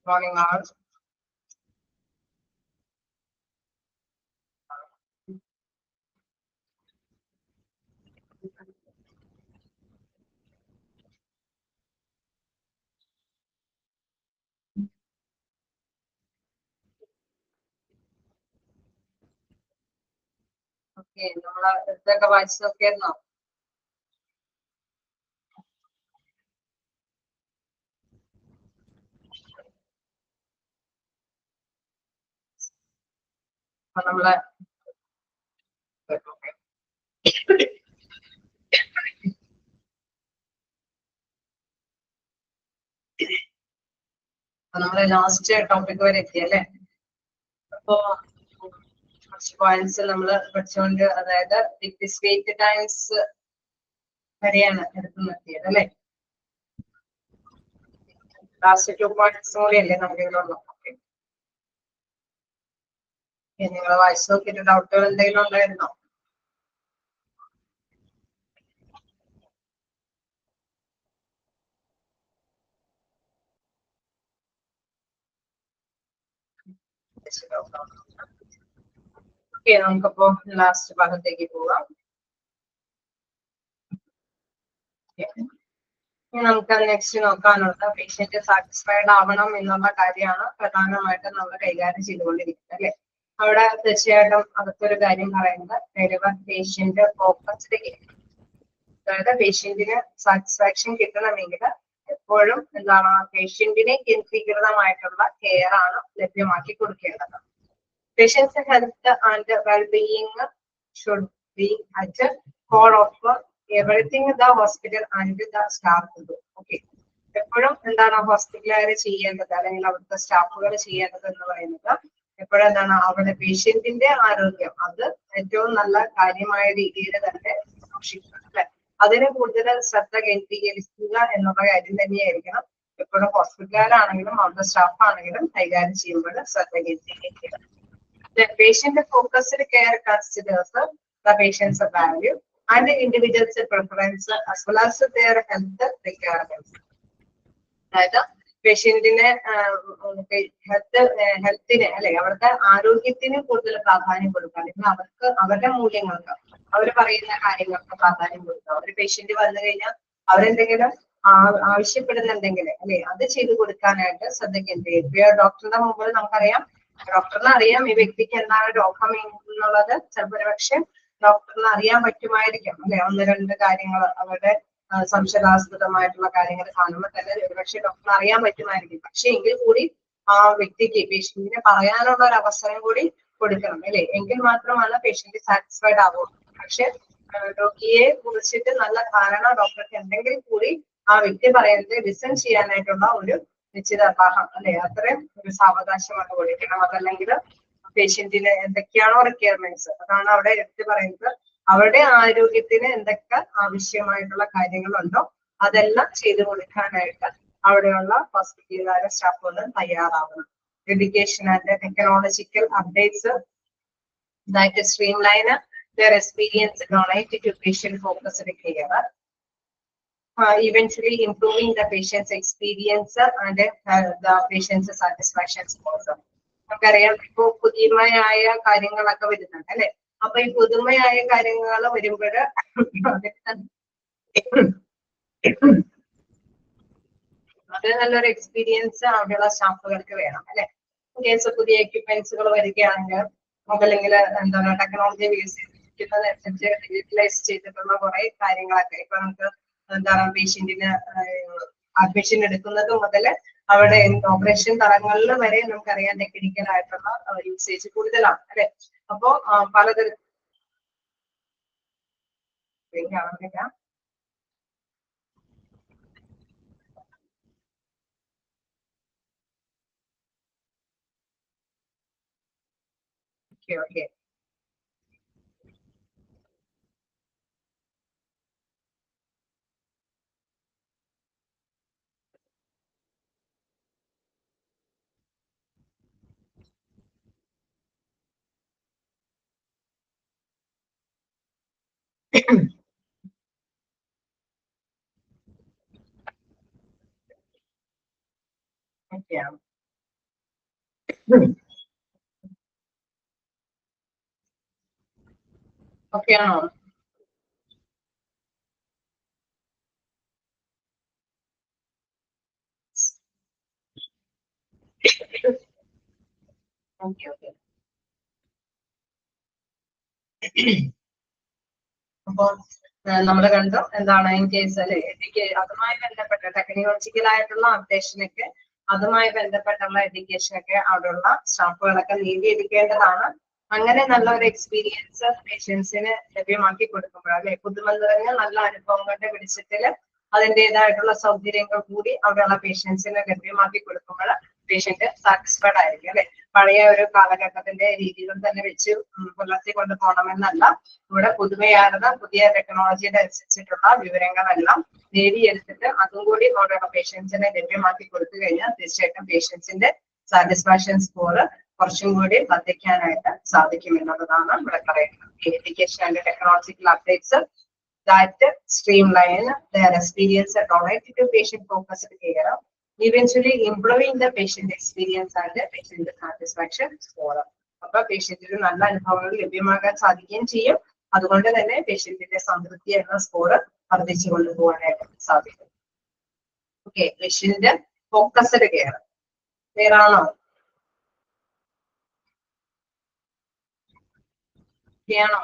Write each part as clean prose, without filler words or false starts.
Morning all. Okay, നമ്മളെ ഇതൊക്കെ വായിച്ചു നോക്കിയിരുന്നോ? അപ്പൊ നമ്മളെ ലാസ്റ്റ് ടോപ്പിക് വരെ എത്തി അല്ലേ? അപ്പോ കുറച്ച് പോയിന്റ്സ് നമ്മൾ പഠിച്ചുകൊണ്ട്, അതായത് ഡിസ്ക്രീറ്റ് ടൈംസ് വരെയാണ് എടുത്തു നിർത്തിയത് അല്ലേ? ലാസ്റ്റ് 2 പോയിന്റ്സ് കൂടിയല്ലേ നമുക്ക് ഇതിലുള്ളൂ. ഓക്കെ, നിങ്ങൾ വായിച്ചു നോക്കിയിട്ട് ഡൗട്ടുകൾ എന്തെങ്കിലും ഉണ്ടായിരുന്നോ? ഓക്കെ, നമുക്കപ്പോ ലാസ്റ്റ് ഭാഗത്തേക്ക് പോവാം. നമുക്ക് നെക്സ്റ്റ് നോക്കാനുള്ളത് പേഷ്യന്റ് സാറ്റിസ്ഫൈഡ് ആവണം എന്നുള്ള കാര്യമാണ് പ്രധാനമായിട്ടും നമ്മൾ കൈകാര്യം ചെയ്തുകൊണ്ടിരിക്കുന്നത് അല്ലെ? അവിടെ തീർച്ചയായിട്ടും അകത്തൊരു കാര്യം പറയുന്നത് പേഷ്യന്റ് ഫോക്കസ്ഡ് കെയർ, അതായത് പേഷ്യന്റിന് സാറ്റിസ്ഫാക്ഷൻ കിട്ടണമെങ്കിൽ എപ്പോഴും എന്താണ് പേഷ്യന്റിനെ കേന്ദ്രീകൃതമായിട്ടുള്ള കെയർ ആണ് ലഭ്യമാക്കി കൊടുക്കേണ്ടത്. Patients health and wellbeing should be at core of everything the hospital and the staff do. Okay, എപ്പോഴും എന്താണ് ഹോസ്പിറ്റലുകാർ ചെയ്യേണ്ടത് അല്ലെങ്കിൽ അവിടുത്തെ സ്റ്റാഫുകൾ ചെയ്യേണ്ടത് എന്ന് പറയുന്നത് എപ്പോഴും എന്താണ് അവിടെ പേഷ്യന്റിന്റെ ആരോഗ്യം അത് ഏറ്റവും നല്ല കാര്യമായ രീതിയിൽ തന്നെ സൂക്ഷിക്കുക അല്ലെ? അതിന് കൂടുതൽ ശ്രദ്ധ കേന്ദ്രീകരിക്കുക എന്നുള്ള കാര്യം തന്നെയായിരിക്കണം എപ്പോഴും ഹോസ്പിറ്റലുകാരാണെങ്കിലും അവിടുത്തെ സ്റ്റാഫ് ആണെങ്കിലും കൈകാര്യം ചെയ്യുമ്പോൾ ശ്രദ്ധ കേന്ദ്രീകരിക്കുക. The patient-focused care considers the patient's value and the individual's preference as well as their health requirements. അതായത് പേഷ്യന്റിനെ ഹെൽത്തിന് അല്ലെ അവരുടെ ആരോഗ്യത്തിന് കൂടുതൽ പ്രാധാന്യം കൊടുക്കുക, അല്ലെങ്കിൽ അവർക്ക് അവരുടെ മൂല്യങ്ങൾക്ക് അവർ പറയുന്ന കാര്യങ്ങൾക്ക് പ്രാധാന്യം കൊടുക്കുക. ഒരു പേഷ്യന്റ് വന്നു കഴിഞ്ഞാൽ അവരെന്തെങ്കിലും ആവശ്യപ്പെടുന്നുണ്ടെങ്കിൽ അല്ലെ അത് ചെയ്തു കൊടുക്കാനായിട്ട് ശ്രദ്ധ കേന്ദ്രീകരിക്കുക. ഡോക്ടറുടെ മുമ്പിൽ നമുക്കറിയാം, ഡോക്ടറിന് അറിയാം ഈ വ്യക്തിക്ക് എന്താണ് രോഗം എന്നുള്ളത്. ചിലപ്പോൾ പക്ഷെ ഡോക്ടറിന് അറിയാൻ പറ്റുമായിരിക്കും അല്ലെ, ഒന്ന് രണ്ട് കാര്യങ്ങൾ അവരുടെ സംശയാസ്പദമായിട്ടുള്ള കാര്യങ്ങൾ കാണുമ്പോൾ തന്നെ ഒരുപക്ഷെ ഡോക്ടറിന് അറിയാൻ പറ്റുമായിരിക്കും. പക്ഷെ എങ്കിൽ കൂടി ആ വ്യക്തിക്ക് പേഷ്യന്റിനെ പറയാനുള്ള ഒരു അവസരം കൂടി കൊടുക്കണം അല്ലെ, എങ്കിൽ മാത്രമാണ് പേഷ്യന്റ് സാറ്റിസ്ഫൈഡ് ആവുള്ളൂ. പക്ഷെ രോഗിയെ കുറിച്ചിട്ട് നല്ല ധാരണ ഡോക്ടർക്ക് ഉണ്ടെങ്കിൽ കൂടി ആ വ്യക്തി പറയുന്നത് ലിസൺ ചെയ്യാനായിട്ടുള്ള ഒരു നിശ്ചിതാഭാസം അല്ലെ, അത്രയും ഒരു സാവകാശമാണ് കൊടുക്കണം. അതല്ലെങ്കിൽ പേഷ്യന്റിന് എന്തൊക്കെയാണോ റിക്വയർമെന്റ്സ് അതാണ് അവിടെ എടുത്ത് പറയുന്നത്. അവരുടെ ആരോഗ്യത്തിന് എന്തൊക്കെ ആവശ്യമായിട്ടുള്ള കാര്യങ്ങളുണ്ടോ അതെല്ലാം ചെയ്തു കൊടുക്കാനായിട്ട് അവിടെയുള്ള ഹോസ്പിറ്റലുകാരെ സ്റ്റാഫുകൾ തയ്യാറാവണം. Education and technological updates that streamline their experience related to patient-focused care, eventually improving the patient's experience and the patient's satisfaction scores. നമുക്കറിയാം ഇപ്പൊ പുതുമയായ കാര്യങ്ങളൊക്കെ വരുന്നുണ്ട് അല്ലെ? അപ്പൊ ഈ പുതുമയായ കാര്യങ്ങൾ വരുമ്പോൾ അത് നല്ലൊരു എക്സ്പീരിയൻസ് അവിടെയുള്ള സ്റ്റാഫുകൾക്ക് വേണം അല്ലെ? കേസ് പുതിയ എക്യുപ്മെന്റ്സുകൾ വരികയാണെങ്കിൽ അല്ലെങ്കിൽ എന്താണ് ടെക്നോളജി വികസിക്കുന്നതനുസരിച്ച് ഡിജിറ്റലൈസ് ചെയ്തിട്ടുള്ള കുറെ കാര്യങ്ങളൊക്കെ ഇപ്പൊ നമുക്ക് എന്താണ് പേഷ്യന്റിന് അഡ്മിഷൻ എടുക്കുന്നത് മുതൽ അവിടെ ഓപ്പറേഷൻ തലങ്ങളിൽ വരെ നമുക്കറിയാം ടെക്നിക്കൽ ആയിട്ടുള്ള യൂസേജ് കൂടുതലാണ് അല്ലെ? അപ്പോ പലതരം ഓക്കെ ഓക്കെ ആണോ? Okay okay. അപ്പോൾ നമ്മൾ കണ്ടു എന്താണ് ഇൻ കേസ് അല്ലെ, എനിക്ക് അതുമായി ബന്ധപ്പെട്ട ടെക്നോളജിക്കൽ ആയിട്ടുള്ള അപ്ഡേഷനൊക്കെ അതുമായി ബന്ധപ്പെട്ടുള്ള എഡ്യൂക്കേഷനൊക്കെ അവിടെയുള്ള സ്റ്റാഫുകളൊക്കെ നേടിയെടുക്കേണ്ടതാണ്. അങ്ങനെ നല്ല ഒരു എക്സ്പീരിയൻസ് പേഷ്യൻസിന് ലഭ്യമാക്കി കൊടുക്കുമ്പോൾ അല്ലെ, പുതുമ നിറഞ്ഞ നല്ല അനുഭവങ്ങളുടെ വെളിച്ചത്തില് അതിൻ്റെതായിട്ടുള്ള സൗകര്യങ്ങൾ കൂടി അവിടെയുള്ള പേഷ്യൻസിന് ലഭ്യമാക്കി കൊടുക്കുമ്പോൾ പേഷ്യന്റ് സാറ്റിസ്ഫൈഡ് ആയിരിക്കും അല്ലെ. പഴയ ഒരു കാലഘട്ടത്തിന്റെ രീതികൾ തന്നെ വെച്ച് പുലർത്തി കൊണ്ടുപോകണമെന്നല്ല, ഇവിടെ പുതുമയാർന്ന പുതിയ ടെക്നോളജിയുടെ അനുസരിച്ചിട്ടുള്ള വിവരങ്ങളെല്ലാം നേടിയെടുത്തിട്ട് അതും കൂടി അവിടെയുള്ള പേഷ്യൻസിനെ ലഭ്യമാക്കി കൊടുത്തു കഴിഞ്ഞാൽ തീർച്ചയായിട്ടും പേഷ്യൻസിന്റെ സാറ്റിസ്ഫാക്ഷൻ സ്കോർ കുറച്ചും കൂടി വർദ്ധിക്കാനായിട്ട് സാധിക്കും എന്നുള്ളതാണ് ഇവിടെ പറയുന്നത്. Education and technological updates that streamline their experience and provide to patient-focused care, eventually improving the patient experience and the patient satisfaction score. അപ്പൊ പേഷ്യന്റിന് നല്ല അനുഭവങ്ങൾ ലഭ്യമാകാൻ സാധിക്കുകയും ചെയ്യും. അതുകൊണ്ട് തന്നെ പേഷ്യന്റിന്റെ സംതൃപ്തി എന്ന സ്കോർ വർദ്ധിച്ചു കൊണ്ടുപോകാനായിട്ട് സാധിക്കും. Okay, patient focused care clear ആണോ? ആണോ?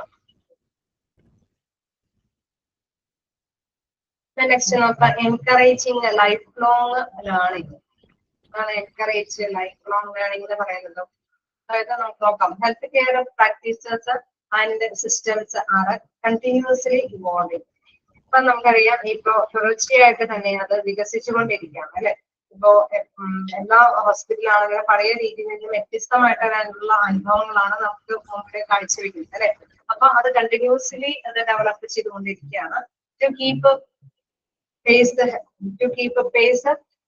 നെക്സ്റ്റ് നോക്കാം, encouraging life long learning. Encourage life long learning എന്ന് പറയുന്നത്, അതായത് നമുക്ക് നോക്കാം, health care practices and systems R continuously evolving. ഇപ്പൊ നമുക്കറിയാം ഇപ്പൊ തുടർച്ചയായിട്ട് തന്നെ അത് വികസിച്ചുകൊണ്ടിരിക്കുകയാണ് അല്ലെ. ഇപ്പോ എല്ലാ ഹോസ്പിറ്റലാണെങ്കിലും പഴയ രീതിയിൽ നിന്നും വ്യത്യസ്തമായിട്ടുള്ള അനുഭവങ്ങളാണ് നമുക്ക് മുമ്പിൽ കാഴ്ചവെക്കുന്നത് അല്ലെ. അപ്പൊ അത് കണ്ടിന്യൂസ്ലി അത് ഡെവലപ്പ് ചെയ്തുകൊണ്ടിരിക്കുകയാണ്. To keep pace,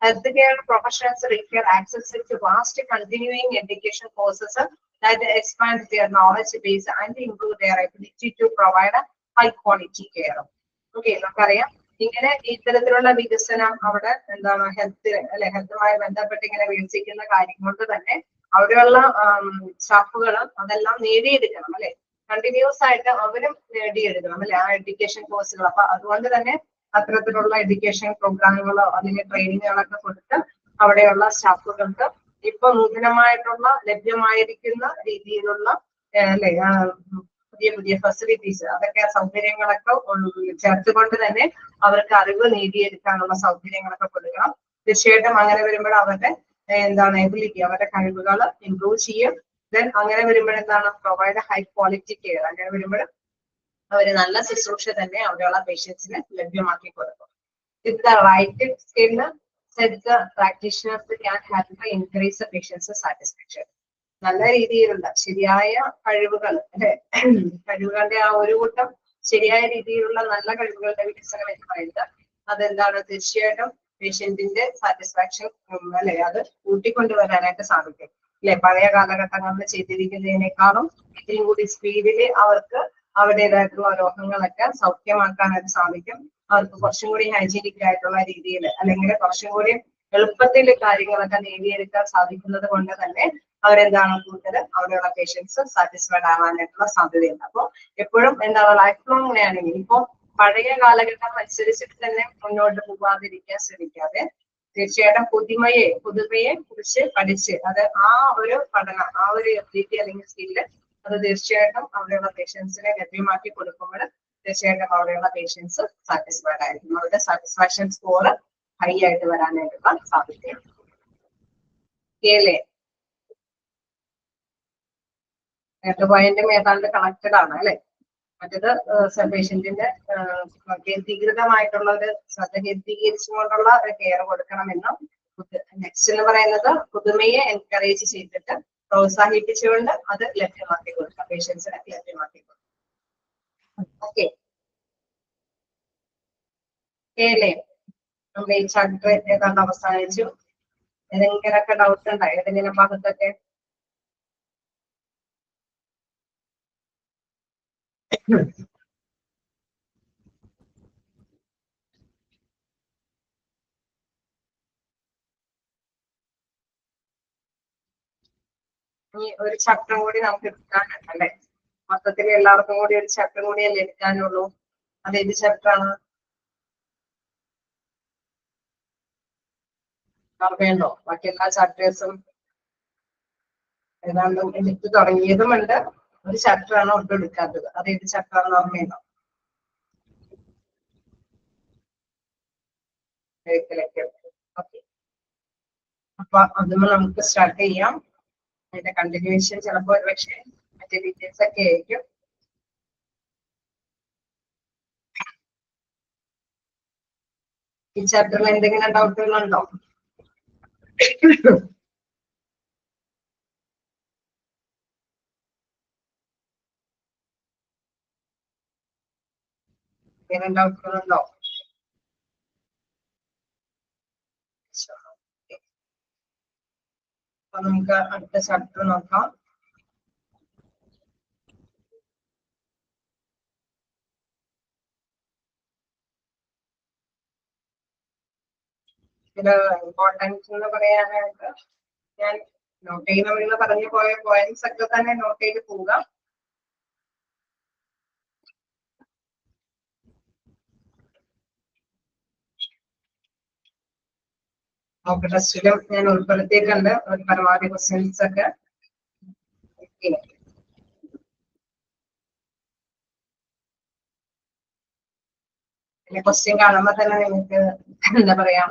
healthcare professionals require access to vast continuing education courses that expand their knowledge base and improve their ability to provide high quality care. Okay, നമുക്കറിയാം ഇങ്ങനെ ഇത്തരത്തിലുള്ള വികസനം അവിടെ എന്താണ് ഹെൽത്ത് അല്ലെ, ഹെൽത്തുമായി ബന്ധപ്പെട്ട് ഇങ്ങനെ വികസിക്കുന്ന കാര്യം കൊണ്ട് തന്നെ അവിടെയുള്ള സ്റ്റാഫുകളും അതെല്ലാം നേടിയെടുക്കണം അല്ലെ. കണ്ടിന്യൂസ് ആയിട്ട് അവരും നേടിയെടുക്കണം അല്ലെ ആ എഡ്യൂക്കേഷൻ കോഴ്സുകൾ. അപ്പൊ അതുകൊണ്ട് തന്നെ അത്തരത്തിലുള്ള എഡ്യൂക്കേഷൻ പ്രോഗ്രാമുകളോ അല്ലെങ്കിൽ ട്രെയിനിങ്ങുകളൊക്കെ കൊടുത്ത് അവിടെയുള്ള സ്റ്റാഫുകൾക്ക് ഇപ്പൊ നൂതനമായിട്ടുള്ള ലഭ്യമായിരിക്കുന്ന രീതിയിലുള്ള അല്ലെ പുതിയ പുതിയ ഫെസിലിറ്റീസ് അതൊക്കെ സൗകര്യങ്ങളൊക്കെ ചേർത്തുകൊണ്ട് തന്നെ അവർക്ക് അറിവ് നേടിയെടുക്കാനുള്ള സൗകര്യങ്ങളൊക്കെ കൊടുക്കണം. തീർച്ചയായിട്ടും അങ്ങനെ വരുമ്പോൾ അവരുടെ എന്താണ് എബിലിറ്റി, അവരുടെ കഴിവുകൾ ഇംപ്രൂവ് ചെയ്യും. ദെൻ അങ്ങനെ വരുമ്പോൾ എന്താണ് പ്രൊവൈഡ് ഹൈ ക്വാളിറ്റി കെയർ. അങ്ങനെ വരുമ്പോൾ അവര് നല്ല ശുശ്രൂഷ തന്നെ അവിടെയുള്ള പേഷ്യൻസിന് ലഭ്യമാക്കി കൊടുക്കും. With the right skill set, the practitioners can help increase the patient's satisfaction. നല്ല രീതിയിലുള്ള ശരിയായ കഴിവുകൾ അല്ലെ, കഴിവുകളുടെ ആ ഒരു കൂട്ടം ശരിയായ രീതിയിലുള്ള നല്ല കഴിവുകളുടെ വികസനം എന്ന് പറയുന്നത് അതെന്താണ് തീർച്ചയായിട്ടും പേഷ്യന്റിന്റെ സാറ്റിസ്ഫാക്ഷൻ അല്ലെ അത് കൂട്ടിക്കൊണ്ടുവരാനായിട്ട് സാധിക്കും അല്ലെ. പഴയ കാലഘട്ടങ്ങളിൽ ചെയ്തിരിക്കുന്നതിനേക്കാളും ഇത്തിരി കൂടി സ്പീഡില് അവർക്ക് അവരുടേതായിട്ടുള്ള രോഗങ്ങളൊക്കെ സൗഖ്യമാക്കാനായിട്ട് സാധിക്കും. അവർക്ക് കുറച്ചും കൂടി ഹൈജീനിക് ആയിട്ടുള്ള രീതിയിൽ അല്ലെങ്കിൽ കുറച്ചും കൂടി എളുപ്പത്തിൽ കാര്യങ്ങളൊക്കെ നേടിയെടുക്കാൻ സാധിക്കുന്നത് കൊണ്ട് തന്നെ അവരെന്താണ് കൂടുതൽ അവിടെയുള്ള പേഷ്യൻസ് സാറ്റിസ്ഫൈഡ് ആവാനായിട്ടുള്ള സാധ്യതയുണ്ട്. അപ്പോൾ എപ്പോഴും എന്താണ് ലൈഫ് ലോങ് ലേണിംഗ് ഇപ്പൊ പഴയ കാലഘട്ടം അനുസരിച്ചിട്ട് തന്നെ മുന്നോട്ട് പോകാതിരിക്കാൻ ശ്രമിക്കാതെ തീർച്ചയായിട്ടും പുതുമയെ കുറിച്ച് പഠിച്ച് അത് ആ ഒരു പഠനം ആ ഒരു എബിലിറ്റി അല്ലെങ്കിൽ സ്കില്ല് അത് തീർച്ചയായിട്ടും അവിടെയുള്ള പേഷ്യൻസിനെ ലഭ്യമാക്കി കൊടുക്കുമ്പോൾ തീർച്ചയായിട്ടും അവിടെയുള്ള പേഷ്യൻസ് സാറ്റിസ്ഫൈഡ് ആയിരിക്കും. അവരുടെ സാറ്റിസ്ഫാക്ഷൻ സ്കോർ ഹൈ ആയിട്ട് വരാനായിട്ടുള്ള സാധ്യതയാണ്. കേളെ രണ്ട് പോയിന്റും ഏതാണ്ട് കണക്റ്റഡ് ആണ് അല്ലെ. മറ്റേത് പേഷ്യന്റിന്റെ കേന്ദ്രീകൃതമായിട്ടുള്ള ഒരു ശ്രദ്ധ കേന്ദ്രീകരിച്ചുകൊണ്ടുള്ള ഒരു കെയർ കൊടുക്കണമെന്നും നെക്സ്റ്റ് എന്ന് പറയുന്നത് പുതുമയെ എൻകറേജ് ചെയ്തിട്ട് പ്രോത്സാഹിപ്പിച്ചുകൊണ്ട് അത് ലഭ്യമാക്കി കൊടുക്കാം, പേഷ്യൻസിനെ ലഭ്യമാക്കി കൊടുക്കാം. ഓക്കെ അല്ലേ, നമ്മുടെ ഈ ചാപ്റ്റർ ഏതാണ്ട് അവസാനിച്ചു. ഏതെങ്കിലൊക്കെ ഡൗട്ട് ഉണ്ടോ ഏതെങ്കിലും ഭാഗത്തൊക്കെ? ഇനി ഒരു ചാപ്റ്റർ കൂടി നമുക്ക് എടുക്കാനുണ്ട് അല്ലെ? മൊത്തത്തിൽ എല്ലാവർക്കും കൂടി ഒരു ചാപ്റ്റർ കൂടിയല്ലേ എടുക്കാനുള്ളൂ. അത് ഏത് ചാപ്റ്റർ ആണ്? ഓർമ്മയുണ്ടോ? ബാക്കി എല്ലാ ചാപ്റ്റേഴ്സും ഏതാണ്ട് എടുത്ത് തുടങ്ങിയതുമുണ്ട്. ഒരു ചാപ്റ്റർ ആണ് ഒട്ടും എടുക്കാത്തത്. അത് ഏത് ചാപ്റ്റർ ആണെന്ന് ഓർമ്മയുണ്ടോ? ഓക്കെ, അപ്പൊ അതുമ്പോൾ നമുക്ക് സ്റ്റാർട്ട് ചെയ്യാം. അതിന്റെ കണ്ടിന്യൂഷൻ ചിലപ്പോൾ ഒരു പക്ഷേ മറ്റേ ഡീറ്റെയിൽസ് ഒക്കെ ആയിരിക്കും. ഈ ചാപ്റ്ററിൽ എന്തെങ്കിലും ഡൗട്ടുകളുണ്ടോ? എന്തെങ്കിലും ഡൗട്ടുകളുണ്ടോ? അപ്പൊ നമുക്ക് അടുത്ത ചാപ്റ്റർ നോക്കാം. ഇതില് ഇമ്പോർട്ടൻസ് എന്ന് പറയാനായിട്ട് ഞാൻ നോട്ട് ചെയ്യണമെന്ന് പറഞ്ഞു പോയ പോയിന്റ്സ് ഒക്കെ തന്നെ നോട്ട് ചെയ്ത് പോവുക. മോക്ക് ടെസ്റ്റിലും ഞാൻ ഉൾപ്പെടുത്തിയിട്ടുണ്ട് ഒരു പരമാവധി ക്വസ്റ്റ്യൻസ് ഒക്കെ. പിന്നെ ക്വസ്റ്റ്യൻ കാണുമ്പോൾ തന്നെ നിങ്ങൾക്ക് എന്താ പറയാ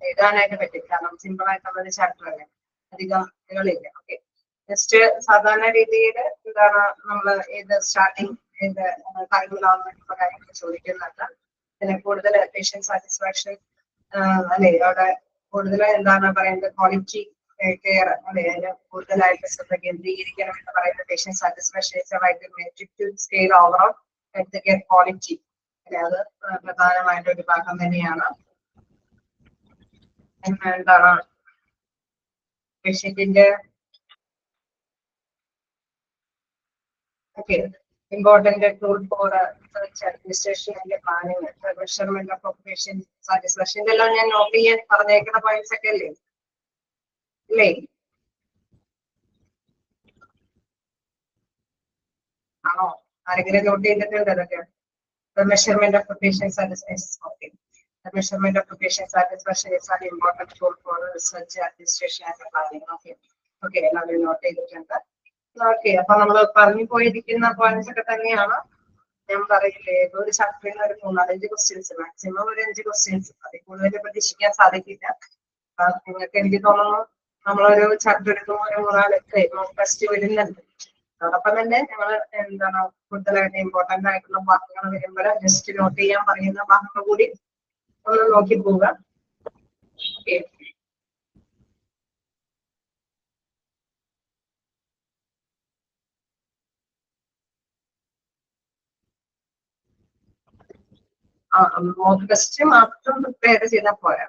എഴുതാനായിട്ട് പറ്റും. കാരണം സിമ്പിൾ ആയിട്ടുള്ള ഒരു ചാപ്റ്റർ അല്ലേ, അധികം ഇതുകളില്ല. ഓക്കെ, ജസ്റ്റ് സാധാരണ രീതിയിൽ എന്താണ് നമ്മൾ ഏത് സ്റ്റാർട്ടിങ് ഏത് കാര്യങ്ങളാണെന്നുള്ള കാര്യങ്ങൾ ചോദിക്കുന്നുണ്ട്. പിന്നെ കൂടുതൽ പേഷ്യന്റ് സാറ്റിസ്ഫാക്ഷൻ അല്ലെ, അവിടെ കൂടുതൽ എന്താണ് പറയുന്നത് ക്വാളിറ്റി കെയർ അല്ലെ, അതിന് കൂടുതലായിട്ട് ശ്രദ്ധ കേന്ദ്രീകരിക്കണം എന്ന് പറയുന്നത് patient satisfaction scale overall health care quality അല്ലെ, അത് പ്രധാനമായിട്ട് ഒരു ഭാഗം തന്നെയാണ്. എന്താണ് പേഷ്യന്റിന്റെ important tool for research administration and planning, the measurement of patient satisfaction. ഇതെല്ലാം ഞാൻ നോട്ട് ചെയ്യാൻ പറഞ്ഞേക്കുന്ന പോയിന്റ്സ് ഒക്കെ അല്ലേ അല്ലേ? ആണോ? ആരെങ്കിലും നോട്ട് ചെയ്തിട്ടുണ്ട് അതൊക്കെ? The measurement of patient satisfaction. Okay. The measurement of patient satisfaction is an important tool for research administration and planning. Okay. Okay, എല്ലാവരും നോട്ട് ചെയ്തിട്ടുണ്ട്. ഓക്കെ, അപ്പൊ നമ്മൾ പറഞ്ഞു പോയിരിക്കുന്ന പോയിന്റ്സ് ഒക്കെ തന്നെയാണ്. ഞാൻ പറയില്ലേ, ഒരു ചാപ്റ്ററിന് ഒരു 4-5 ക്വസ്റ്റ്യൻസ്, മാക്സിമം ഒരു 5 ക്വസ്റ്റ്യൻസ്, അതിൽ കൂടുതൽ പ്രതീക്ഷിക്കാൻ സാധിക്കില്ല. നിങ്ങൾക്ക് എനിക്ക് തോന്നുന്നു നമ്മളൊരു ചാപ്റ്റർ എടുക്കുമ്പോൾ ഒരു 3-4 മോക്ക് ടെസ്റ്റ് വരുന്നുണ്ട്. അതോടൊപ്പം തന്നെ നമ്മൾ എന്താണ് കൂടുതലായിട്ട് ഇമ്പോർട്ടന്റ് ആയിട്ടുള്ള വാക്കുകൾ വരുമ്പോൾ ജസ്റ്റ് നോട്ട് ചെയ്യാൻ പറയുന്ന വാക്കുകൾ കൂടി ഒന്ന് നോക്കി പോവുക. ഓക്കെ, മോക്ക് ടെസ്റ്റ് മാത്രം പ്രിപ്പയർ ചെയ്താൽ പോരാ,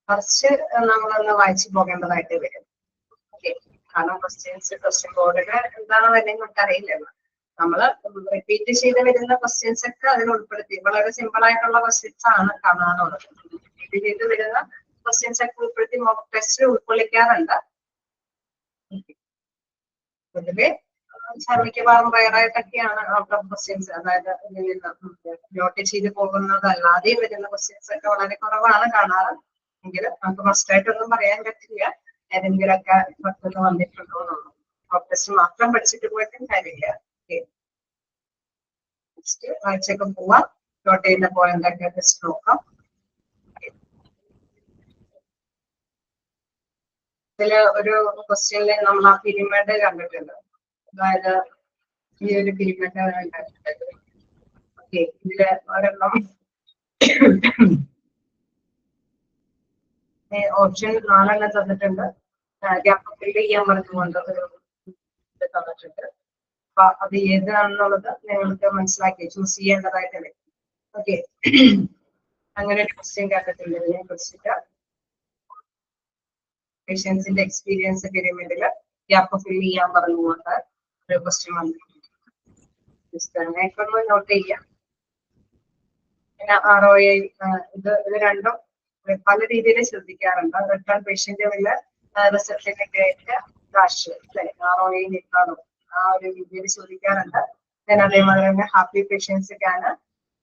ഫസ്റ്റ് നമ്മളൊന്ന് വായിച്ചു പോകേണ്ടതായിട്ട് വരും. ഓക്കെ, കാരണം ക്വസ്റ്റ്യൻ ബോർഡിൽ എന്താണ് വരുന്നത് നമുക്ക് അറിയില്ലല്ലോ. നമ്മള് റിപ്പീറ്റ് ചെയ്ത് വരുന്ന ക്വസ്റ്റ്യൻസ് ഒക്കെ അതിൽ ഉൾപ്പെടുത്തി വളരെ സിമ്പിൾ ആയിട്ടുള്ള ക്വസ്റ്റ്യൻസ് ആണ് കാണാനുള്ളത്. റിപ്പീറ്റ് ചെയ്ത് വരുന്ന ക്വസ്റ്റ്യൻസ് ഒക്കെ ഉൾപ്പെടുത്തി മോക്ക് ടെസ്റ്റിൽ ഉൾക്കൊള്ളിക്കാറുണ്ട്. പൊതുവെ മിക്കവാറും റയറായിട്ടൊക്കെയാണ് ഔട്ട് ഓഫ് ക്വസ്റ്റ്യൻസ്, അതായത് നോട്ട് ചെയ്ത് പോകുന്നതല്ലാതെ വരുന്ന ക്വസ്റ്റ്യൻസ് ഒക്കെ വളരെ കുറവാണ് കാണാറ്. എങ്കിലും നമുക്ക് മസ്റ്റായിട്ടൊന്നും പറയാൻ പറ്റില്ല, ഏതെങ്കിലുമൊക്കെ പുറത്തൊക്കെ വന്നിട്ടുണ്ടോ എന്നുള്ളൂ. ടെസ്റ്റ് മാത്രം പഠിച്ചിട്ട് പോയിട്ടും കാര്യമില്ല. നെക്സ്റ്റ് ആഴ്ചയൊക്കെ പോവാം, നോട്ട് ചെയ്യുന്ന പോയിന്റ് ഒക്കെ ടെസ്റ്റ് നോക്കാം. ഇതില് ഒരു ക്വസ്റ്റ്യനില് നമ്മൾ ആ പിരിമേഡ് കണ്ടിട്ടുണ്ട്, അതായത് ഈ ഒരു പിരിമേഡ് കണ്ടിട്ടുണ്ട്. ഓക്കെ, ഇതില് ഒരെണ്ണം ഓപ്ഷൻ 4 തന്നിട്ടുണ്ട്, ഗ്യാപ്പ് ഫില്ല് ചെയ്യാൻ പറഞ്ഞുകൊണ്ട് ഒരു തന്നിട്ടുണ്ട്. അപ്പൊ അത് ഏതാണെന്നുള്ളത് നിങ്ങൾക്ക് മനസ്സിലാക്കി ചൂസ് ചെയ്യേണ്ടതായിട്ട് വരും. ഓക്കെ, അങ്ങനെ ഒരു ക്വസ്റ്റ്യൻ കണ്ടിട്ടുണ്ട്. ഇതിനെ കുറിച്ചിട്ട് പേഷ്യൻസിന്റെ എക്സ്പീരിയൻസ് പിരിമിഡില് ഗ്യാപ്പ് ഫില്ല് ചെയ്യാൻ പറഞ്ഞുകൊണ്ട് ഒരു ക്വസ്റ്റ്യൻ വന്നിട്ടുണ്ട്. നോട്ട് ചെയ്യാം. പിന്നെ ROI ഇത് രണ്ടും പല രീതിയിൽ ശ്രദ്ധിക്കാറുണ്ട്. റിട്ടേൺ പേഷ്യന്റ് റിസപ്ഷനിലേക്ക് കാഷ് അല്ലെ, ROA നിൽക്കാണോ ആ ഒരു രീതിയിൽ ചോദിക്കാറുണ്ട്. then അതേമാതിരി തന്നെ happy patients can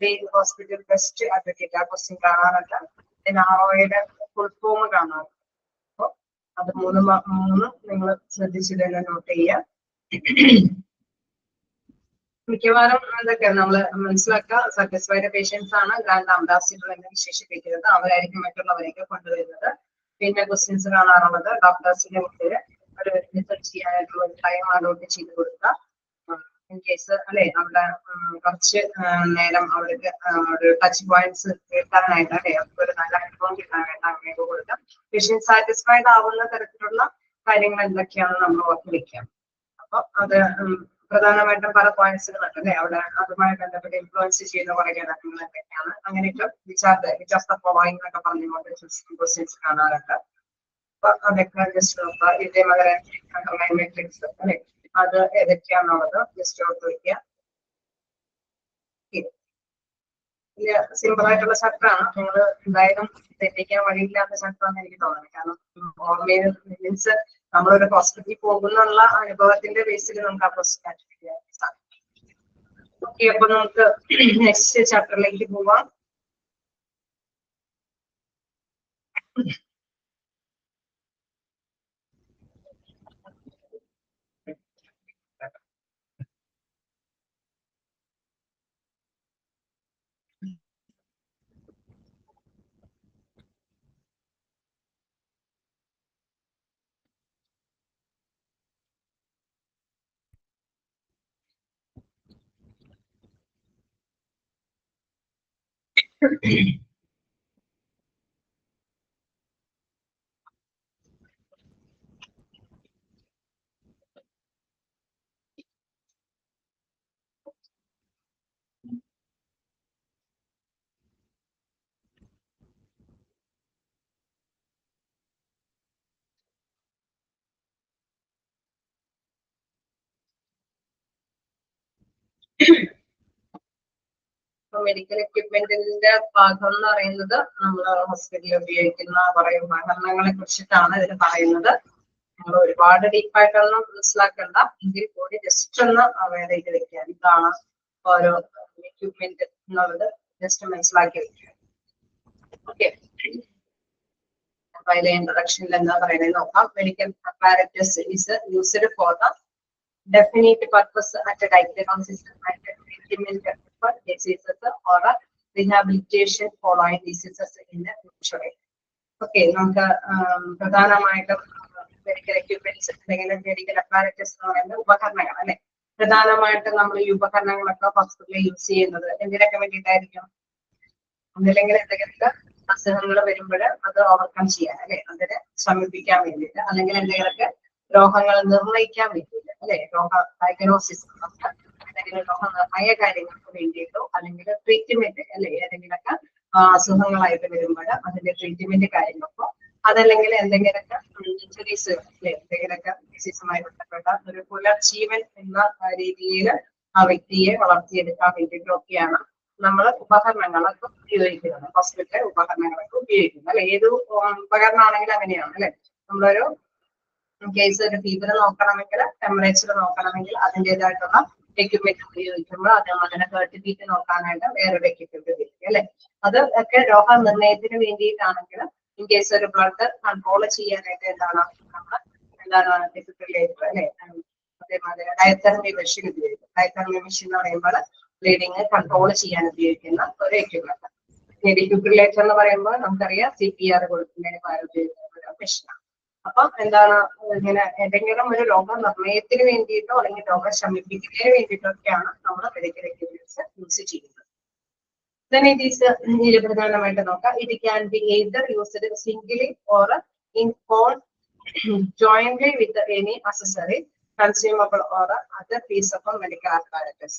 be hospital best advocate ആ ക്വസ്റ്റ്യൻ കാണാറുണ്ട്. then ROAയുടെ ഫുൾ ഫോം കാണാറുണ്ട്. അപ്പൊ അത് മൂന്നും നിങ്ങൾ ശ്രദ്ധിച്ചു തന്നെ നോട്ട് ചെയ്യുക. മിക്കവാറും എന്തൊക്കെയാണ് നമ്മൾ മനസ്സിലാക്കുക, സാറ്റിസ്ഫൈഡ് പേഷ്യൻസ് ആണ് ഗ്രാൻഡ് അംബാസിഡർ എന്ന് വിശേഷിപ്പിക്കുന്നത്. അവരായിരിക്കും മറ്റുള്ളവരേക്ക് കൊണ്ടുവരുന്നത്. പിന്നെ ക്വസ്റ്റ്യൻസ് കാണാറുള്ളത് ഡോക്ടേഴ്സിന്റെ മുന്നിൽ ഒരു റിസർച്ച് ചെയ്യാനായിട്ടുള്ള ഒരു ടൈം അലോട്ട് ചെയ്ത് കൊടുക്കുക. ഇൻ കേസ് അല്ലെ അവിടെ കുറച്ച് നേരം അവർക്ക് ഒരു ടച്ച് പോയിന്റ്സ് കിട്ടാനായിട്ട് അല്ലെ അവർക്ക് ഒരു നല്ല അനുഭവം കിട്ടാനായിട്ട് അങ്ങനെയൊക്കെ കൊടുക്കാം. പേഷ്യന്റ് സാറ്റിസ്ഫൈഡ് ആവുന്ന തരത്തിലുള്ള കാര്യങ്ങൾ എന്തൊക്കെയാണ് നമ്മൾ ഓർത്ത് വെക്കാം. അപ്പൊ അത് പ്രധാനമായിട്ടും പല പോയിന്റ്സുകളുണ്ട് അല്ലെ അവിടെ അതുമായി ബന്ധപ്പെട്ട് ഇൻഫ്ലുവൻസ് ചെയ്യുന്ന കുറെ ഘടകങ്ങൾ എന്തൊക്കെയാണ്, അങ്ങനെയൊക്കെ വിചാർത്ത ഫോളോയിങ് എന്നൊക്കെ പറഞ്ഞുകൊണ്ട് ക്വസ്റ്റ്യൻസ് കാണാറുണ്ട്. അപ്പൊ അതൊക്കെ ജസ്റ്റ് നോക്കുക. ഇതേമാതിരി അണ്ടർലൈൻ മെട്രിക്സ് അല്ലെ അത് ഏതൊക്കെയാണെന്നുള്ളത് ജസ്റ്റ് ഓർത്ത് വയ്ക്കുക. സിമ്പിൾ ആയിട്ടുള്ള ചാപ്റ്ററാണ്. നിങ്ങൾ എന്തായാലും തെറ്റിക്കാൻ വഴിയില്ലാത്ത ചാപ്റ്ററാണെന്ന് എനിക്ക് തോന്നുന്നത്. കാരണം ഓർമ്മയിൽ മീൻസ് നമ്മളൊരു ഹോസ്പിറ്റലിൽ പോകുന്നുള്ള അനുഭവത്തിന്റെ ബേസിൽ നമുക്ക് ആ ക്വസ്റ്റ്യൻ അറ്റൻഡ് ചെയ്യാൻ സാധിക്കും. ഓക്കെ, അപ്പൊ നമുക്ക് നെക്സ്റ്റ് ചാപ്റ്ററിലേക്ക് പോവാം. മെഡിക്കൽ എക്യുപ്മെന്റിന്റെ ഭാഗം എന്ന് പറയുന്നത് നമ്മൾ ഹോസ്പിറ്റലിൽ ഉപയോഗിക്കുന്ന കുറെ ഉപകരണങ്ങളെ കുറിച്ചിട്ടാണ് ഇതിൽ പറയുന്നത്. നമ്മൾ ഒരുപാട് ഡീപ്പായിട്ടൊന്നും മനസ്സിലാക്കണ്ട, എങ്കിൽ കൂടി ജസ്റ്റ് ഒന്ന് അവയർ ചെയ്ത് വെക്കുക. ഇതാണ് ഓരോ എക്യുപ്മെന്റ് എന്നുള്ളത് ജസ്റ്റ് മനസ്സിലാക്കി വെക്കുക. ഓക്കെ, അപ്പൊ അതിലെ ഇൻട്രൊഡക്ഷനിൽ എന്താ പറയുന്നത് നോക്കാം. Medical apparatus is used for the definite purpose at a diagnosis and treatment for diseases or rehabilitation following diseases in the future. Okay, നമുക്ക് പ്രധാനമായിട്ടും മെഡിക്കൽ എക്യുപ്മെന്റ്സ് അല്ലെങ്കിൽ മെഡിക്കൽ അപ്പാരറ്റസ് എന്ന് പറയുന്ന ഉപകരണങ്ങൾ അല്ലെ. പ്രധാനമായിട്ടും നമ്മൾ ഈ ഉപകരണങ്ങളൊക്കെ ഹോസ്പിറ്റലിൽ യൂസ് ചെയ്യുന്നത് എന്തിനൊക്കെ വേണ്ടിയിട്ടായിരിക്കും? ഒന്നില്ലെങ്കിൽ എന്തെങ്കിലുമൊക്കെ അസുഖങ്ങൾ വരുമ്പോൾ അത് ഓവർകം ചെയ്യാൻ അല്ലെ, അതിനെ ശമിപ്പിക്കാൻ വേണ്ടിയിട്ട്, അല്ലെങ്കിൽ എന്തെങ്കിലുമൊക്കെ രോഗങ്ങൾ നിർണ്ണയിക്കാൻ വേണ്ടിയിട്ട് അല്ലെ, രോഗ ഡയഗ്നോസിസ് അല്ലെങ്കിൽ രോഗനിർണയ കാര്യങ്ങൾക്ക് വേണ്ടിയിട്ടോ അല്ലെങ്കിൽ ട്രീറ്റ്മെന്റ് അല്ലെ, ഏതെങ്കിലുമൊക്കെ അസുഖങ്ങളായിട്ട് വരുമ്പോൾ അതിന്റെ ട്രീറ്റ്മെന്റ് കാര്യങ്ങൾക്കോ, അതല്ലെങ്കിൽ എന്തെങ്കിലുമൊക്കെ ഇഞ്ചുറീസ് അല്ലെ, എന്തെങ്കിലുമൊക്കെ ഡിസീസുമായി ബന്ധപ്പെട്ട ഒരു പുനർജീവൻ എന്ന രീതിയിൽ ആ വ്യക്തിയെ വളർത്തിയെടുക്കാൻ വേണ്ടിയിട്ടൊക്കെയാണ് നമ്മൾ ഉപകരണങ്ങളൊക്കെ ഉപയോഗിക്കുന്നത്. ഹോസ്പിറ്റൽ ഉപകരണങ്ങളൊക്കെ ഉപയോഗിക്കുന്നത് അല്ലെ. ഏത് ഉപകരണമാണെങ്കിലും അങ്ങനെയാണ് അല്ലെ. നമ്മളൊരു കേസ് ഒരു ഫീവർ നോക്കണമെങ്കിൽ, ടെമ്പറേച്ചർ നോക്കണമെങ്കിൽ അതിൻ്റെതായിട്ടുള്ള എക്യുപ്മെന്റ് ഉപയോഗിക്കുമ്പോൾ അതിനെ സർട്ടിഫിക്കറ്റ് നോക്കാനായിട്ട് വേറൊരു എക്യുപ്മെന്റ് ഉപയോഗിക്കും അല്ലെ. അത് ഒക്കെ രോഗനിർണയത്തിന് വേണ്ടിയിട്ടാണെങ്കിൽ ഇൻ കേസ് ഒരു ബ്ലഡ് കൺട്രോൾ ചെയ്യാനായിട്ട് എന്താണ് ഡിഫിക്കൽട്ട് അല്ലെ. അതേമാതിരി ഡയത്തർമി മെഷീൻ ഉപയോഗിക്കും. ഡയത്തർമി മെഷീൻ എന്ന് പറയുമ്പോൾ ബ്ലീഡിങ് കൺട്രോൾ ചെയ്യാൻ ഉപയോഗിക്കുന്ന ഒരു എക്യുപ്മെന്റ്. ഡിഫിബ്രിലേറ്റർ എന്ന് പറയുമ്പോൾ നമുക്കറിയാം CPR കൊടുക്കുന്നതിന് പകരം ഉപയോഗിക്കുന്ന ഒരു മെഷീനാണ്. അപ്പൊ എന്താണ്, ഇങ്ങനെ ഏതെങ്കിലും ഒരു രോഗനിർണയത്തിന് വേണ്ടിയിട്ടോ അല്ലെങ്കിൽ രോഗം ശമിപ്പിക്കുന്നതിന് വേണ്ടിയിട്ടൊക്കെയാണ് നമ്മൾ മെഡിക്കൽ എക്യുപ്മെന്റ്സ് യൂസ് ചെയ്യുന്നത്. ഇതിൽ പ്രധാനമായിട്ട് നോക്കാം. ഇത് can be either used singly or in jointly with any accessory, consumable or other piece of medical apparatus.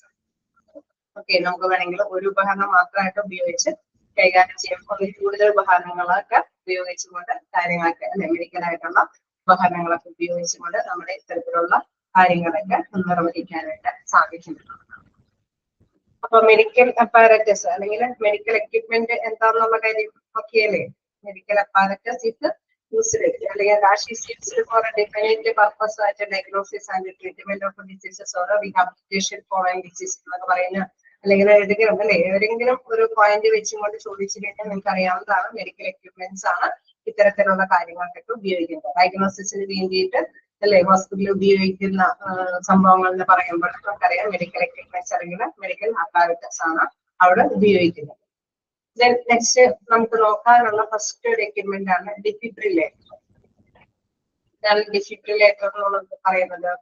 Okay, നമുക്ക് വേണമെങ്കിൽ ഒരു ഉപകരണം മാത്രമായിട്ട് ഉപയോഗിച്ച് കൈകാര്യം ചെയ്യുമ്പോൾ കൂടുതൽ ഉപകരണങ്ങളൊക്കെ ഉപയോഗിച്ചുകൊണ്ട് കാര്യങ്ങളൊക്കെ അല്ലെ, മെഡിക്കൽ ആയിട്ടുള്ള ഉപകരണങ്ങളൊക്കെ ഉപയോഗിച്ചുകൊണ്ട് നമ്മുടെ ഇത്തരത്തിലുള്ള കാര്യങ്ങളൊക്കെ നിർവഹിക്കാനായിട്ട് സാധിക്കുന്നുണ്ട്. അപ്പൊ മെഡിക്കൽ അപ്പാരറ്റസ് അല്ലെങ്കിൽ മെഡിക്കൽ എക്യുപ്മെന്റ് എന്താണെന്നുള്ള കാര്യം ഓക്കെ അല്ലേ. മെഡിക്കൽ അപ്പാരറ്റസ് ഇസ് used അല്ലെങ്കിൽ dash is used for a definite purpose ആയിട്ട് diagnosis and treatment of diseases or rehabilitation for a disease എന്നൊക്കെ പറയുന്ന അല്ലെങ്കിൽ ഏതെങ്കിലും അല്ലെ ഏതെങ്കിലും ഒരു പോയിന്റ് വെച്ചുകൊണ്ട് ചോദിച്ചു കഴിഞ്ഞാൽ നിങ്ങൾക്ക് അറിയാവുന്നതാണ് മെഡിക്കൽ എക്യുപ്മെന്റ്സ് ആണ് ഇത്തരത്തിലുള്ള കാര്യങ്ങൾക്കൊക്കെ ഉപയോഗിക്കുന്നത്. ഡയഗ്നോസിസിന് വേണ്ടിയിട്ട് അല്ലെ ഹോസ്പിറ്റലിൽ ഉപയോഗിക്കുന്ന സംഭവങ്ങൾ എന്ന് പറയുമ്പോൾ നമുക്കറിയാം മെഡിക്കൽ എക്യുപ്മെന്റ്സ് അല്ലെങ്കിൽ മെഡിക്കൽ അപ്പാരറ്റസ് ആണ് അവിടെ ഉപയോഗിക്കുന്നത്. നെക്സ്റ്റ് നമുക്ക് നോക്കാനുള്ള ഫസ്റ്റ് ഒരു എക്യുപ്മെന്റ് ആണ് ഡിഫിബ്രിലേറ്റർ. ഡിഫിബ്രിലേറ്റർ എന്നുള്ളത് പറയുന്നത്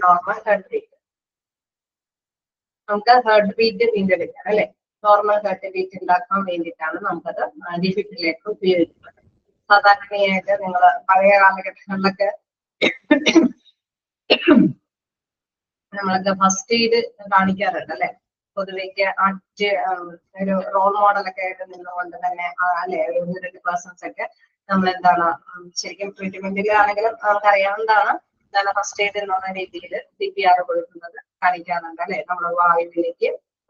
നോർമൽ ഹാർട്ട് ബീറ്റ്. നമുക്ക് ഹാർട്ട് ബീറ്റ് വീണ്ടെടുക്കാം അല്ലെ, നോർമൽ ഹാർട്ട് ബീറ്റ് ഉണ്ടാക്കാൻ വേണ്ടിയിട്ടാണ് നമുക്കത് ഡിഫിബ്രിലേറ്റർ ഉപയോഗിക്കുന്നത്. സാധാരണയായിട്ട് നിങ്ങൾ പഴയ കാലഘട്ടങ്ങളിലൊക്കെ നമ്മളൊക്കെ ഫസ്റ്റ് എയ്ഡ് കാണിക്കാറുണ്ട് അല്ലെ, പൊതുവേക്ക് ഒരു റോൾ മോഡലൊക്കെ ആയിട്ട് നിന്നുകൊണ്ട് തന്നെ അല്ലെ ഒരു 1-2 പേഴ്സൺസ് ഒക്കെ നമ്മൾ എന്താണ് ശരിക്കും ട്രീറ്റ്മെന്റിലാണെങ്കിലും നമുക്ക് അറിയാവുന്നതാണ് എന്താണ് ഫസ്റ്റ് എയ്ഡ് എന്നുള്ള രീതിയിൽ CPR കൊടുക്കുന്നത് കാണിക്കാറുണ്ട് അല്ലെ. നമ്മൾ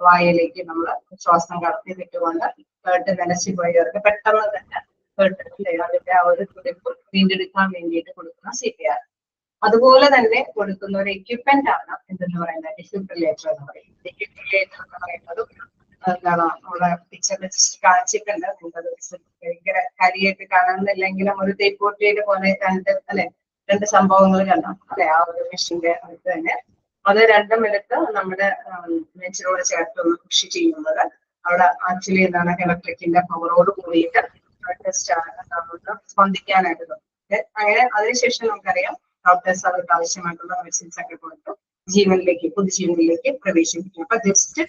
വായയിലേക്ക് നമ്മൾ ശ്വാസം കടത്തി വിട്ടുകൊണ്ട് ഹേർട്ട് നിലച്ചു പോയവർക്ക് പെട്ടെന്ന് തന്നെ ഹേർട്ട് അതിന്റെ ആ ഒരു തുടിപ്പ് വീണ്ടെടുക്കാൻ വേണ്ടിയിട്ട് കൊടുക്കുന്ന CPR. അതുപോലെ തന്നെ കൊടുക്കുന്ന ഒരു എക്യുപ്മെന്റ് ആണ് എന്തെന്ന് പറയുന്നത് ഡിഫിബ്രിലേറ്റർ എന്ന് പറയുന്നത്. ഡിഫിബ്രിലേറ്റർ എന്ന് പറയുന്നത് എന്താണ് നമ്മുടെ പിക്ചറിൽ കാണിച്ചിട്ടുണ്ട്. നിങ്ങൾക്കത് ഭയങ്കര കരിയായിട്ട് കാണുന്നില്ലെങ്കിലും ഒരു തേപ്പൂട്ടിയുടെ പോലെ രണ്ട് സംഭവങ്ങൾ കണ്ടാം അല്ലെ ആ ഒരു മെഷീന്റെ അടുത്ത് തന്നെ. അത് രണ്ടും എടുത്ത് നമ്മുടെ നെഞ്ചിനോട് ചേർത്ത് ഒന്ന് പുഷ് ചെയ്യുന്നത് അവിടെ ആക്ച്വലി എന്താണ് ഇലക്ട്രിക്കിന്റെ പവറോട് കൂടിയിട്ട് സ്പന്ദിക്കാനായിട്ട് അങ്ങനെ അതിനുശേഷം നമുക്കറിയാം ഡോക്ടേഴ്സ് അവർക്ക് ആവശ്യമായിട്ടുള്ള മെഡിസിൻസ് ഒക്കെ കൊടുത്തു പുതുജീവനിലേക്ക് പ്രവേശിപ്പിക്കും. അപ്പൊ ജസ്റ്റ്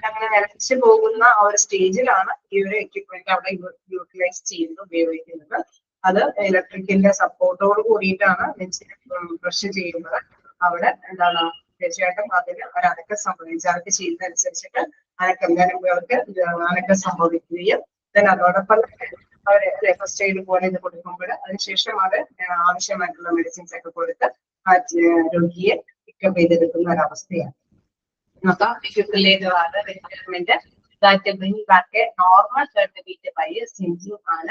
അങ്ങനെ നിലച്ചു പോകുന്ന ആ ഒരു സ്റ്റേജിലാണ് ഈ ഒരു എക്യുപ്മെന്റ് അവിടെ യൂട്ടിലൈസ് ചെയ്യുന്നത് ഉപയോഗിക്കുന്നത്. അത് ഇലക്ട്രിക്കിന്റെ സപ്പോർട്ടോട് കൂടിയിട്ടാണ് നെഞ്ചിന് ബ്രഷ് ചെയ്യുന്നത്. അവിടെ എന്താണ് തീർച്ചയായിട്ടും അതിന് ഒരനക്കം സംഭവിച്ചാർക്ക് ചെയ്യുന്നതനുസരിച്ചിട്ട് അനക്കം സംഭവിക്കുകയും അതോടൊപ്പം അവര് ഫസ്റ്റ് എയ്ഡ് പോലെ ഇത് കൊടുക്കുമ്പോൾ അതിനുശേഷം അത് ആവശ്യമായിട്ടുള്ള മെഡിസിൻസ് ഒക്കെ കൊടുത്ത് ആ രോഗിയെ പിക്കപ്പ് ചെയ്തെടുക്കുന്ന ഒരവസ്ഥയാണ്. നോക്കാം ഡിഫിബ്രിലേറ്റർ ആണ് requirement that bring back a normal heartbeat by sending an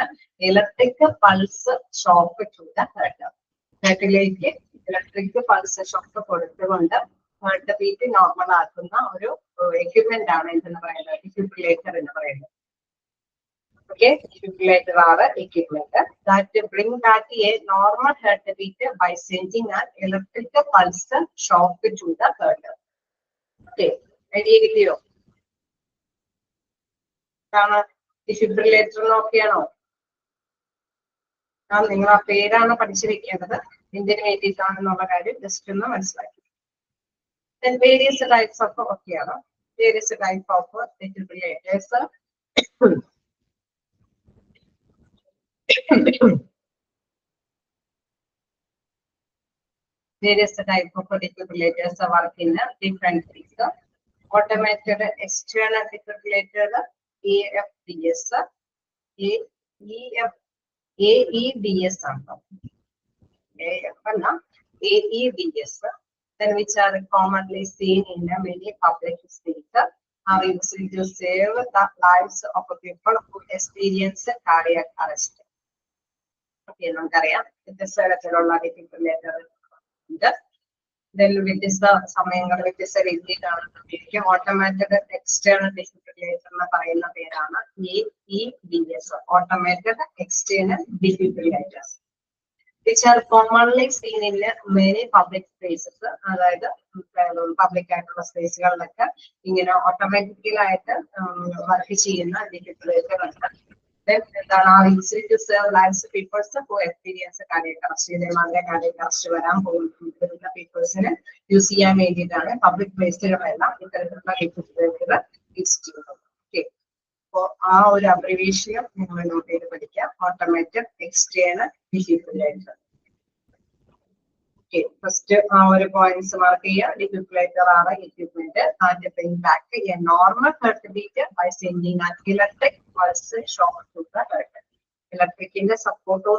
electric pulse shock to the heart. ഹേർട്ടിലേക്ക് ഇലക്ട്രിക് പൾസ് ഷോക്ക് കൊടുത്തുകൊണ്ട് ഹാർട്ട് ബീറ്റ് നോർമൽ ആക്കുന്ന ഒരു എക്യുപ്മെന്റ് ആണ് എന്തെന്ന് പറയുന്നത് ഡിഫിബ്രിലേറ്റർ എന്ന് പറയുന്നത്. Okay, defibrillator are equipment that bring back a normal heartbeat by sending an electric pulse shock to the heart. Okay, idea കിട്ടിയോ? ഡിഫിബ്രിലേറ്റർ നോക്കിയാണോ? നിങ്ങൾ ആ പേരാണ് പഠിച്ചു വെക്കേണ്ടത്, എന്തിനു വേണ്ടിയിട്ടാണെന്നുള്ള കാര്യം ജസ്റ്റ് ഒന്ന് മനസ്സിലാക്കി. വേരിയസ് ടൈപ്സ് ഓഫ് ഒക്കെയാണ് various type of defibrillators. Various type of defibrillators work in different ways. Automated external defibrillator AEDS AEDS, then which are commonly seen in many public spaces, are used to save the lives of people who experience cardiac arrest. Okay, നമുക്കറിയാം വ്യത്യസ്ത തരത്തിലുള്ള defibrillator ഉണ്ട്. വ്യത്യസ്ത സമയങ്ങളിൽ വ്യത്യസ്ത രീതിയിലാണ് ഉപയോഗിക്കുക. Automated external defibrillator എന്ന് പറയുന്ന പേരാണ് AEDS, automated external defibrillators, which are commonly seen in many public spaces. അതായത് പബ്ലിക് ആയിട്ടുള്ള സ്പേസുകളിലൊക്കെ ഇങ്ങനെ ഓട്ടോമാറ്റിക്കലായിട്ട് വർക്ക് ചെയ്യുന്ന ഡിഫിബ്രിലേറ്റർ ഉണ്ട്. എന്താണ് peoples who experience cardiac arrest, ഇതേമാതിരി കാർഡിയക് അറസ്റ്റ് വരാൻ പോകുന്ന പീപ്പിൾസിന് യൂസ് ചെയ്യാൻ വേണ്ടിയിട്ടാണ് പബ്ലിക് പ്ലേസുകളെല്ലാം ഇത്തരത്തിലുള്ള ഡിഫിബ്രിലേറ്റർ യൂസ് ചെയ്യുന്നത്. ഓക്കെ, അപ്പോ ആ ഒരു അബ്രിവേഷനും നിങ്ങൾ നോട്ട് ചെയ്ത് പഠിക്കാം, automated external defibrillator. Okay, first our points mark here. Defibrillator are equipment that bring back a normal heartbeat by sending an electric pulse shock to the heart. Electric in the support or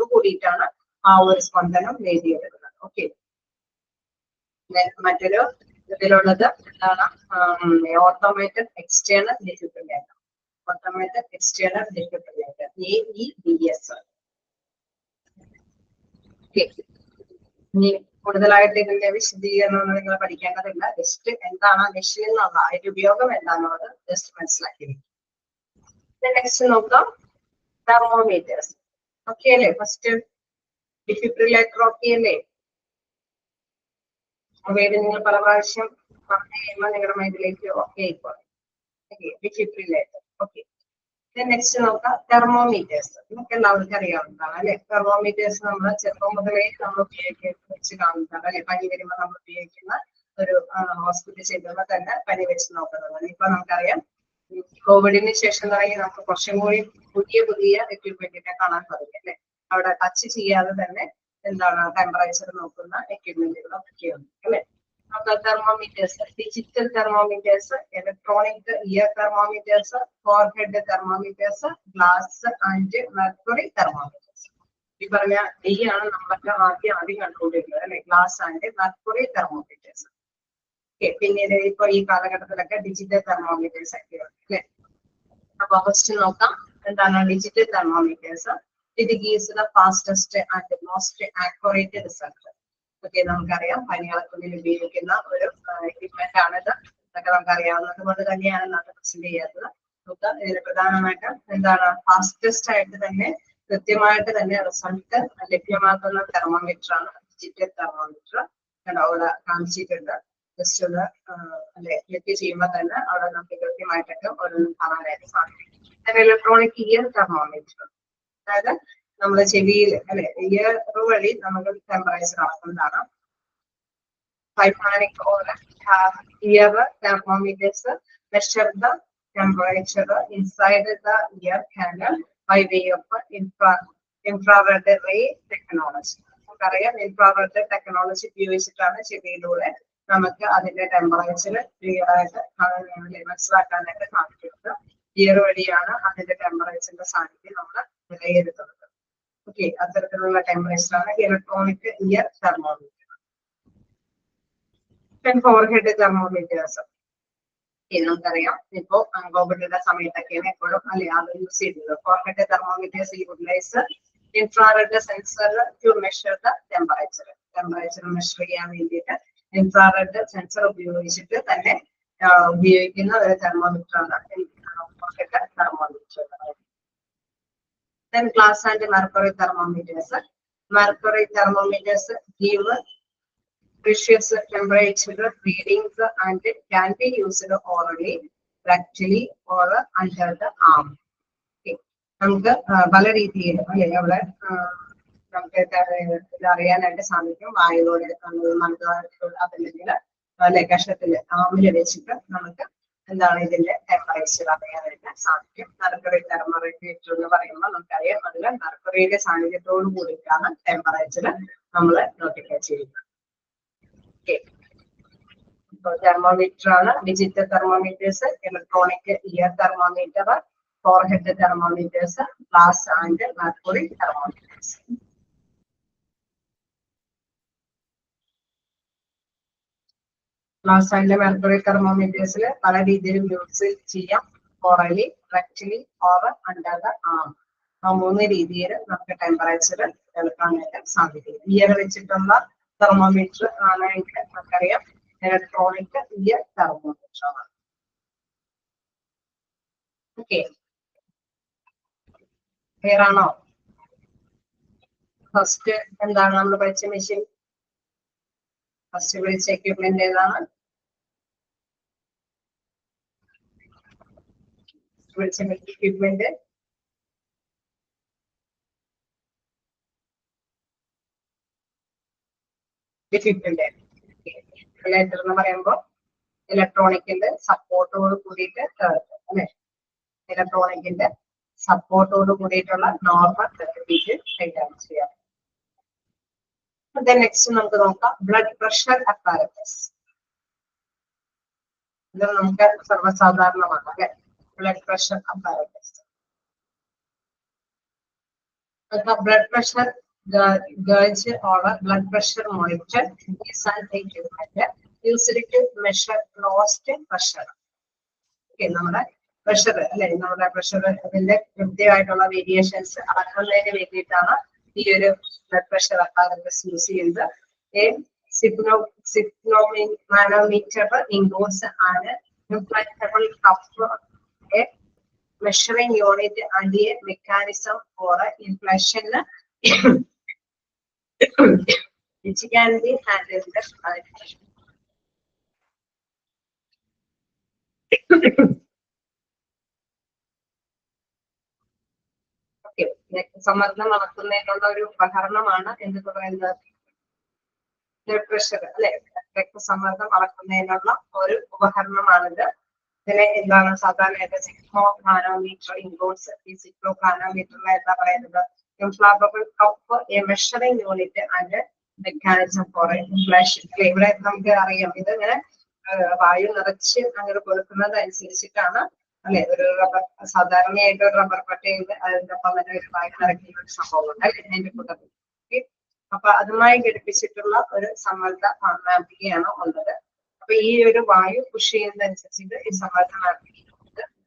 our spontanum നേടിയെടുക്കുന്നത്. Okay, then material ഇതിലുള്ളത് എന്താണ്? Automated external defibrillator. Automated external defibrillator AEDS. ഇനി കൂടുതലായിട്ട് ഇതിന്റെ വിശദീകരണം നിങ്ങൾ പഠിക്കേണ്ടതില്ല. Just എന്താണ് machine എന്നുള്ള അതിന്റെ ഉപയോഗം എന്താണെന്നുള്ളത് ജസ്റ്റ് മനസ്സിലാക്കി. നെക്സ്റ്റ് നോക്കാം, തെർമോമീറ്റേഴ്സ്. ഓക്കെ അല്ലേ? ഫസ്റ്റ് ഡിഫിബ്രില്ലേറ്റർ ഓക്കെ അല്ലേ? അവയിൽ നിങ്ങൾ പല പ്രാവശ്യം പറഞ്ഞു കഴിയുമ്പോൾ നിങ്ങളുടെ മൈൻഡിലേക്ക് ഓക്കെ ആയിക്കോട്ടെ. Defibrillator okay. നെക്സ്റ്റ് നോക്കാം, തെർമോമീറ്റേഴ്സ്. നമുക്ക് എല്ലാവർക്കും അറിയാവുന്നതാണ് അല്ലെ? തെർമോമീറ്റേഴ്സ് നമ്മൾ ചെറുപ്പം മുതലേ നമ്മൾ വെച്ച് കാണുന്നതാണ് അല്ലെ? പനി വരുമ്പോൾ നമ്മൾ ഉപയോഗിക്കുന്ന ഒരു ഹോസ്പിറ്റൽ ചെല്ലുമ്പോൾ തന്നെ പനി വെച്ച് നോക്കുന്നതാണ്. ഇപ്പൊ നമുക്കറിയാം കോവിഡിന് ശേഷം തുടങ്ങി നമുക്ക് കുറച്ചും കൂടി പുതിയ പുതിയ എക്യുപ്മെന്റിനെ കാണാൻ തുടങ്ങി അല്ലെ? അവിടെ ടച്ച് ചെയ്യാതെ തന്നെ എന്താണ് ടെമ്പറേച്ചർ നോക്കുന്ന എക്യുപ്മെന്റുകളും ഒക്കെയുണ്ട് അല്ലെ? നമുക്ക് thermometers, digital thermometers, electronic year thermometers, forehead thermometers, glass and mercury thermometers. ഈ പറഞ്ഞ D ആണ് നമ്മളൊക്കെ ആദ്യം കണ്ടുകൊണ്ടിരിക്കുന്നത് അല്ലെ? Glass and mercury thermometers. പിന്നീട് ഇപ്പൊ ഈ കാലഘട്ടത്തിലൊക്കെ ഡിജിറ്റൽ തെർമോമീറ്റേഴ്സ് ഒക്കെ ഉണ്ട് അല്ലെ? അപ്പൊ ഫസ്റ്റ് നോക്കാം എന്താണ് digital thermometers. It gives the fastest and most accurate result. Okay, നമുക്കറിയാം പനികളക്കുള്ളിൽ ഉപയോഗിക്കുന്ന ഒരു എക്യുപ്മെന്റ് ആണിത്. ഇതൊക്കെ നമുക്കറിയാവുന്നത് കൊണ്ട് തന്നെയാണ് നമുക്ക് പ്രസന്റ് ചെയ്യാത്തത്. നമുക്ക് ഇതിന് പ്രധാനമായിട്ടും എന്താണ് ഫാസ്റ്റസ്റ്റ് ആയിട്ട് തന്നെ കൃത്യമായിട്ട് തന്നെ റിസൾട്ട് ലഭ്യമാക്കുന്ന തെർമോമീറ്റർ ആണ് ഡിജിറ്റൽ തെർമോമീറ്റർ. അവിടെ കാണിച്ചിട്ടുണ്ട്. ജസ്റ്റ് ഒന്ന് അല്ലെ ക്ലിക്ക് ചെയ്യുമ്പോൾ തന്നെ അവിടെ നമുക്ക് കൃത്യമായിട്ടൊക്കെ ഓരോന്നും കാണാനായിട്ട് സാധിക്കും. ഇലക്ട്രോണിക് ഇയർ തെർമോമീറ്റർ, അതായത് നമ്മുടെ ചെവിയിൽ അല്ലെ ഇയർ വഴി നമുക്ക് temperature അളക്കുന്നതാണ്. Tympanic or ear thermometers measure the temperature inside the ear canal by way of infrared ray technology. നമുക്കറിയാം ഇൻഫ്രാറെഡ് ടെക്നോളജി ഉപയോഗിച്ചിട്ടാണ് ചെവിയിലൂടെ നമുക്ക് അതിന്റെ ടെമ്പറേച്ചർ ക്ലിയർ ആയിട്ട് മനസ്സിലാക്കാനായിട്ട് സാധിക്കുന്നത്. ഇയർ വഴിയാണ് അതിന്റെ ടെമ്പറേച്ചറിന്റെ സാന്നിധ്യം നമ്മൾ വിലയിരുത്തുന്നത്. ഓക്കെ, അത്തരത്തിലുള്ള ടെമ്പറേച്ചർ ആണ് electronic ear thermometer. Forehead thermometers നമുക്കറിയാം ഇപ്പോ കോവിഡിന്റെ സമയത്തൊക്കെയാണ് എപ്പോഴും അല്ലെ അത് യൂസ് ചെയ്തത്. Forehead thermometers utilize infrared sensor to measure the temperature. Temperature measure ചെയ്യാൻ വേണ്ടിയിട്ട് ഇൻഫ്രാറെഡ് സെൻസർ ഉപയോഗിച്ചിട്ട് തന്നെ ഉപയോഗിക്കുന്ന ഒരു തെർമോമീറ്റർ ആണ് forehead thermometer. Then glass and mercury thermometers. Mercury thermometers give precious temperature readings and can be used orally, rectally or under the arm. നമുക്ക് പല രീതിയിൽ അല്ലെ അവിടെ നമുക്ക് ഇതറിയാനായിട്ട് സാധിക്കും. വായുവിലൂടെ അതല്ലെങ്കിൽ അല്ലെ കഷത്തില് ആമില് വെച്ചിട്ട് നമുക്ക് എന്താണ് ഇതിന്റെ ടെമ്പറേച്ചർ അറിയാനായിട്ട് സാധിക്കും. മെർക്കുറി തെർമോമീറ്റർ എന്ന് പറയുമ്പോൾ നമുക്കറിയാം അതില് മെർക്കുറിയുടെ സാന്നിധ്യത്തോടു കൂടിയിട്ടാണ് ടെമ്പറേച്ചർ നമ്മൾ നോട്ടിഫൈ ചെയ്യുന്നത്. തെർമോമീറ്റർ ആണ് digital thermometers, electronic ear thermometer, forehead thermometers, glass and mercury thermometers. Glass and mercury തെർമോമീറ്റേഴ്സിൽ പല രീതിയിലും യൂസ് ചെയ്യാം. Orally, rectally or under the arm. ആ മൂന്ന് രീതിയിൽ നമുക്ക് ടെമ്പറേച്ചർ എടുക്കാനായിട്ട് സാധിക്കും. ഇയർ വെച്ചിട്ടുള്ള തെർമോമീറ്റർ ആണെങ്കിൽ നമുക്കറിയാം ഇലക്ട്രോണിക് ഇയർ തെർമോമീറ്റർ ആണ്. ഓക്കെ, ക്ലിയർ ആണോ? ഫസ്റ്റ് എന്താണ് നമ്മൾ പഠിച്ച മെഷീൻ? ഫസ്റ്റ് പഠിച്ച എക്യുപ്മെന്റ് ഏതാണ്? എക്യുപ്മെന്റ് ഡിഫിബ്രില്ലേറ്റർ എന്ന് പറയുമ്പോൾ ഇലക്ട്രോണിക്കിന്റെ സപ്പോർട്ടോട് കൂടിയിട്ട് അല്ലെ? ഇലക്ട്രോണിക്കിന്റെ സപ്പോർട്ടോട് കൂടിയിട്ടുള്ള നോർമൽ കൈകാര്യം ചെയ്യാം. നെക്സ്റ്റ് നമുക്ക് നോക്കാം ബ്ലഡ് പ്രഷർ അപ്പാരറ്റസ്. ഇത് നമുക്ക് സർവ്വസാധാരണമാണ് അല്ലെ? Blood pressure apparatus. Blood pressure gauge or blood pressure monitor is an equipment used to measure lost pressure. Okay, നമ്മുടെ പ്രഷർ അല്ലെ, നമ്മുടെ പ്രഷർ അതിന്റെ കൃത്യമായിട്ടുള്ള വേരിയേഷൻസ് അളക്കുന്നതിന് വേണ്ടിയിട്ടാണ് ഈ ഒരു ബ്ലഡ് പ്രഷർ അപ്പാരറ്റസ് യൂസ് ചെയ്യുന്നത്. Manometer includes an inflatable cuff, a measuring unit and a mechanism for inflation which can be handled by സമ്മർദ്ദം അളക്കുന്നതിനുള്ള ഒരു ഉപകരണമാണ് എന്ന് പറയുന്നത് ബ്ലഡ് പ്രഷർ അല്ലെ, രക്തസമ്മർദ്ദം അളക്കുന്നതിനുള്ള ഒരു ഉപകരണമാണിത്. ഇതിനെ എന്താണ് സാധാരണയായിട്ട് സിഗ്മോ മാനോമീറ്റർ ഇൻക്ലൂഡ്സ്. ഈ സിഗ്മോ മാനോമീറ്ററിനെ എന്താ പറയുന്നത്, inflatable cuff, a measuring unit and mechanism for inflation. ഇവിടെ നമുക്ക് അറിയാം ഇത് ഇങ്ങനെ വായു നിറച്ച് അങ്ങനെ കൊടുക്കുന്നത് അനുസരിച്ചിട്ടാണ് അല്ലെ. ഒരു റബ്ബർ സാധാരണയായിട്ട് ഒരു റബ്ബർ പട്ടയിൽ അതിന്റെ ഒപ്പം തന്നെ ഒരു വായു നിറയ്ക്കുന്ന ഒരു സംഭവമുണ്ട് അല്ലെ അതിന്റെ കൂട്ടത്തിൽ. അപ്പൊ അതുമായി ഘടിപ്പിച്ചിട്ടുള്ള ഒരു സമ്മർദ്ദ മാപികയാണ് ഉള്ളത്. അപ്പൊ ഈ ഒരു വായു പുഷ് ചെയ്യുന്നതനുസരിച്ചിട്ട് ഈ സമ്മർദ്ദ മാപിക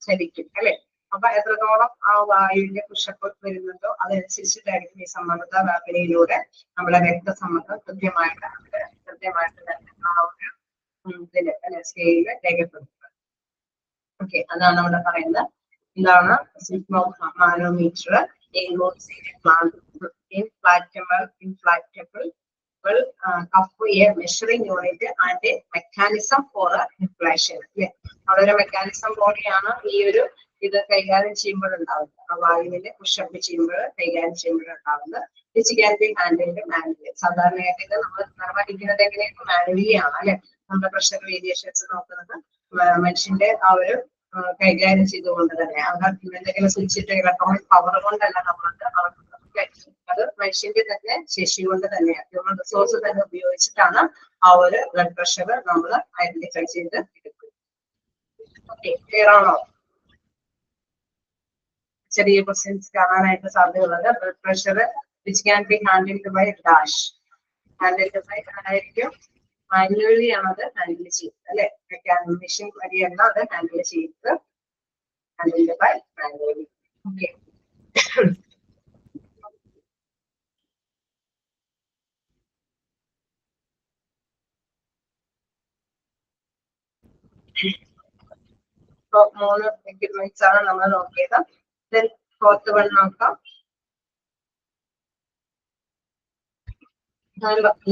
ചലിക്കും അല്ലെ. അപ്പൊ എത്രത്തോളം ആ വായുവിന്റെ പുഷപ്പ് വരുന്നുണ്ടോ അതനുസരിച്ചിട്ടായിരിക്കും ഈ സമ്മർദ്ദ മാപികയിലൂടെ നമ്മുടെ രക്തസമ്മർദ്ദം കൃത്യമായിട്ട് തന്നെ ആ ഒരു ഇതില് അല്ലെ സ്കെയില് രേഖപ്പെടുത്തുന്നത്. ഓക്കെ, അതാണ് അവിടെ പറയുന്നത്. എന്താണ് സിഗ്മോ manometer inflatable cuff, a measuring unit and a mechanism for inflation. അല്ലെ, അവിടെ ഒരു മെക്കാനിസം ബോഡിയാണ് ഈ ഒരു ഇത് കൈകാര്യം ചെയ്യുമ്പോഴുണ്ടാവുന്നത്. ആ വായുവിനെ പുഷപ്പ് ചെയ്യുമ്പോൾ കൈകാര്യം ചെയ്യുമ്പോഴുണ്ടാവുന്നത്. Which can be handled manually. സാധാരണയായിട്ട് ഇത് നമ്മൾ നിർവഹിക്കുന്നത് എങ്ങനെയാണ്, മാനുവലി ആണ് അല്ലെ. നമ്മുടെ പ്രഷർ വേരിയേഷൻസ് നോക്കുന്നത് മനുഷ്യന്റെ ആ ഒരു കൈകാര്യം ചെയ്തുകൊണ്ട് തന്നെ, അവിടെ എന്തെങ്കിലും സ്വിച്ചിട്ട് ഇലക്ട്രോണിക് പവർ കൊണ്ടല്ല നമ്മളത് അളക്കുന്നത്. അത് മനുഷ്യന്റെ തന്നെ ശേഷി കൊണ്ട് തന്നെയാണ്, ഹ്യൂമൻ റിസോഴ്സ് തന്നെ ഉപയോഗിച്ചിട്ടാണ് ആ ഒരു ബ്ലഡ് പ്രഷർ നമ്മൾ ഐഡന്റിഫൈ ചെയ്ത് എടുക്കുന്നത്. ഓക്കെ, ക്ലിയർ ആണോ? ചെറിയ ക്വസ്റ്റ്യൻസ് കാണാനായിട്ട് സാധ്യതയുള്ളത്. Blood pressure which can be handled by dash. Handled by ആയിരിക്കും മാനുവലി ആണത് ഹാൻഡിൽ ചെയ്യുന്നത് അല്ലെ. മെഷീൻ വഴിയല്ല അത് ഹാൻഡിൽ ചെയ്തത്. Handled by manually. ഓക്കെ, മൂന്ന് എക്യുപ്മെന്റ്സ് ആണ് നമ്മൾ നോക്കിയത്. ദെൻ ഫോർത്ത് വൺ നോക്കാം.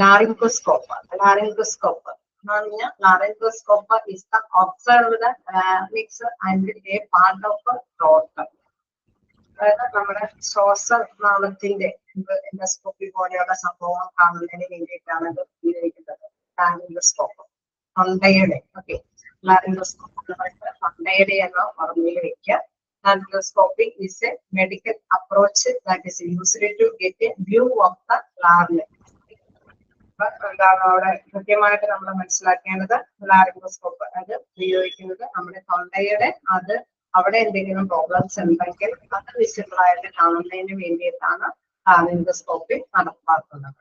ലാറിംഗോസ്കോപ്പ്. ലാറിംഗോസ്കോപ്പ് എന്ന് പറഞ്ഞാൽ ലാറിംഗോസ്കോപ്പ് is the observed larynx and a part of the throat. അതായത് നമ്മുടെ ശ്വാസനാളത്തിന്റെ എൻഡോസ്കോപ്പി പോലെയുള്ള സംഭവം കാണുന്നതിന് വേണ്ടിയിട്ടാണ് ഇത് ഉപയോഗിക്കുന്നത്. ലാറിംഗോസ്കോപ്പ് തൊണ്ടയുടെ. ഓക്കെ, ലാറിംഗോസ്കോപ്പ് എന്ന് പറയുന്നത് തൊണ്ടയുടെ എന്ന ഓർമ്മയിൽ വെക്കുക. Laryngoscopy is a medical approach that is used to get a view of the larynx. എന്താണ് അവിടെ കൃത്യമായിട്ട് നമ്മൾ മനസ്സിലാക്കേണ്ടത്, ലാറിംഗോസ്കോപ്പ് അത് ഉപയോഗിക്കുന്നത് നമ്മുടെ തൊണ്ടയുടെ അത് അവിടെ എന്തെങ്കിലും പ്രോബ്ലംസ് ഉണ്ടെങ്കിൽ അത് വിസിബിൾ ആയിട്ട് കാണുന്നതിന് വേണ്ടിയിട്ടാണ് ലാറിംഗോസ്കോപ്പി നടപ്പാക്കുന്നത്.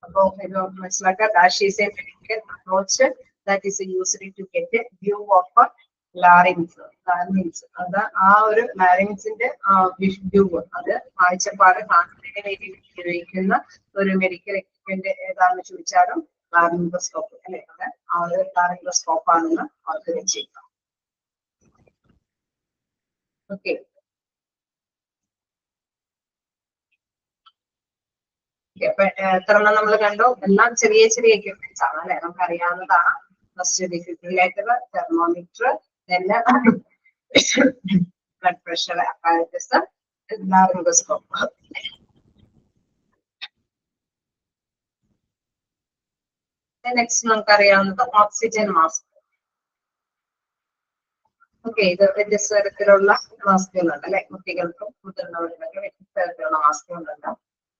അപ്പോ ഇത് മനസ്സിലാക്കുക. Dash is a medical approach that is used to get a view of larynx. അത് ആ ഒരു ലാരിങ്സിന്റെ വ്യൂ അത് കാഴ്ചപ്പാട് കാണുന്നതിന് വേണ്ടി ഉപയോഗിക്കുന്ന ഒരു മെഡിക്കൽ എക്യുപ്മെന്റ് ഏതാണെന്ന് ചോദിച്ചാലും ലാറിംഗോസ്കോപ്പ് അല്ലെ. അത് ആ ഒരു ലാറിംഗോസ്കോപ്പ് ആണെന്ന് ഓർക്കുക ചെയ്യുക. ഓക്കെ, അപ്പൊ എത്രണ്ണം നമ്മൾ കണ്ടു? എല്ലാം ചെറിയ ചെറിയ എക്യുപ്മെന്റ്സ് ആണ് അല്ലെ, നമുക്ക് അറിയാവുന്നതാണ്. First defibrillator, thermometer, blood pressure apparatus, laryngoscope. Next നമുക്കറിയാവുന്നത് ഓക്സിജൻ മാസ്ക്. ഓക്കെ, ഇത് വ്യത്യസ്ത തരത്തിലുള്ള മാസ്കുകളുണ്ട് അല്ലെ. കുട്ടികൾക്കും മുതിർന്നവർക്കൊക്കെ വ്യത്യസ്ത തരത്തിലുള്ള മാസ്കുകളുണ്ട്.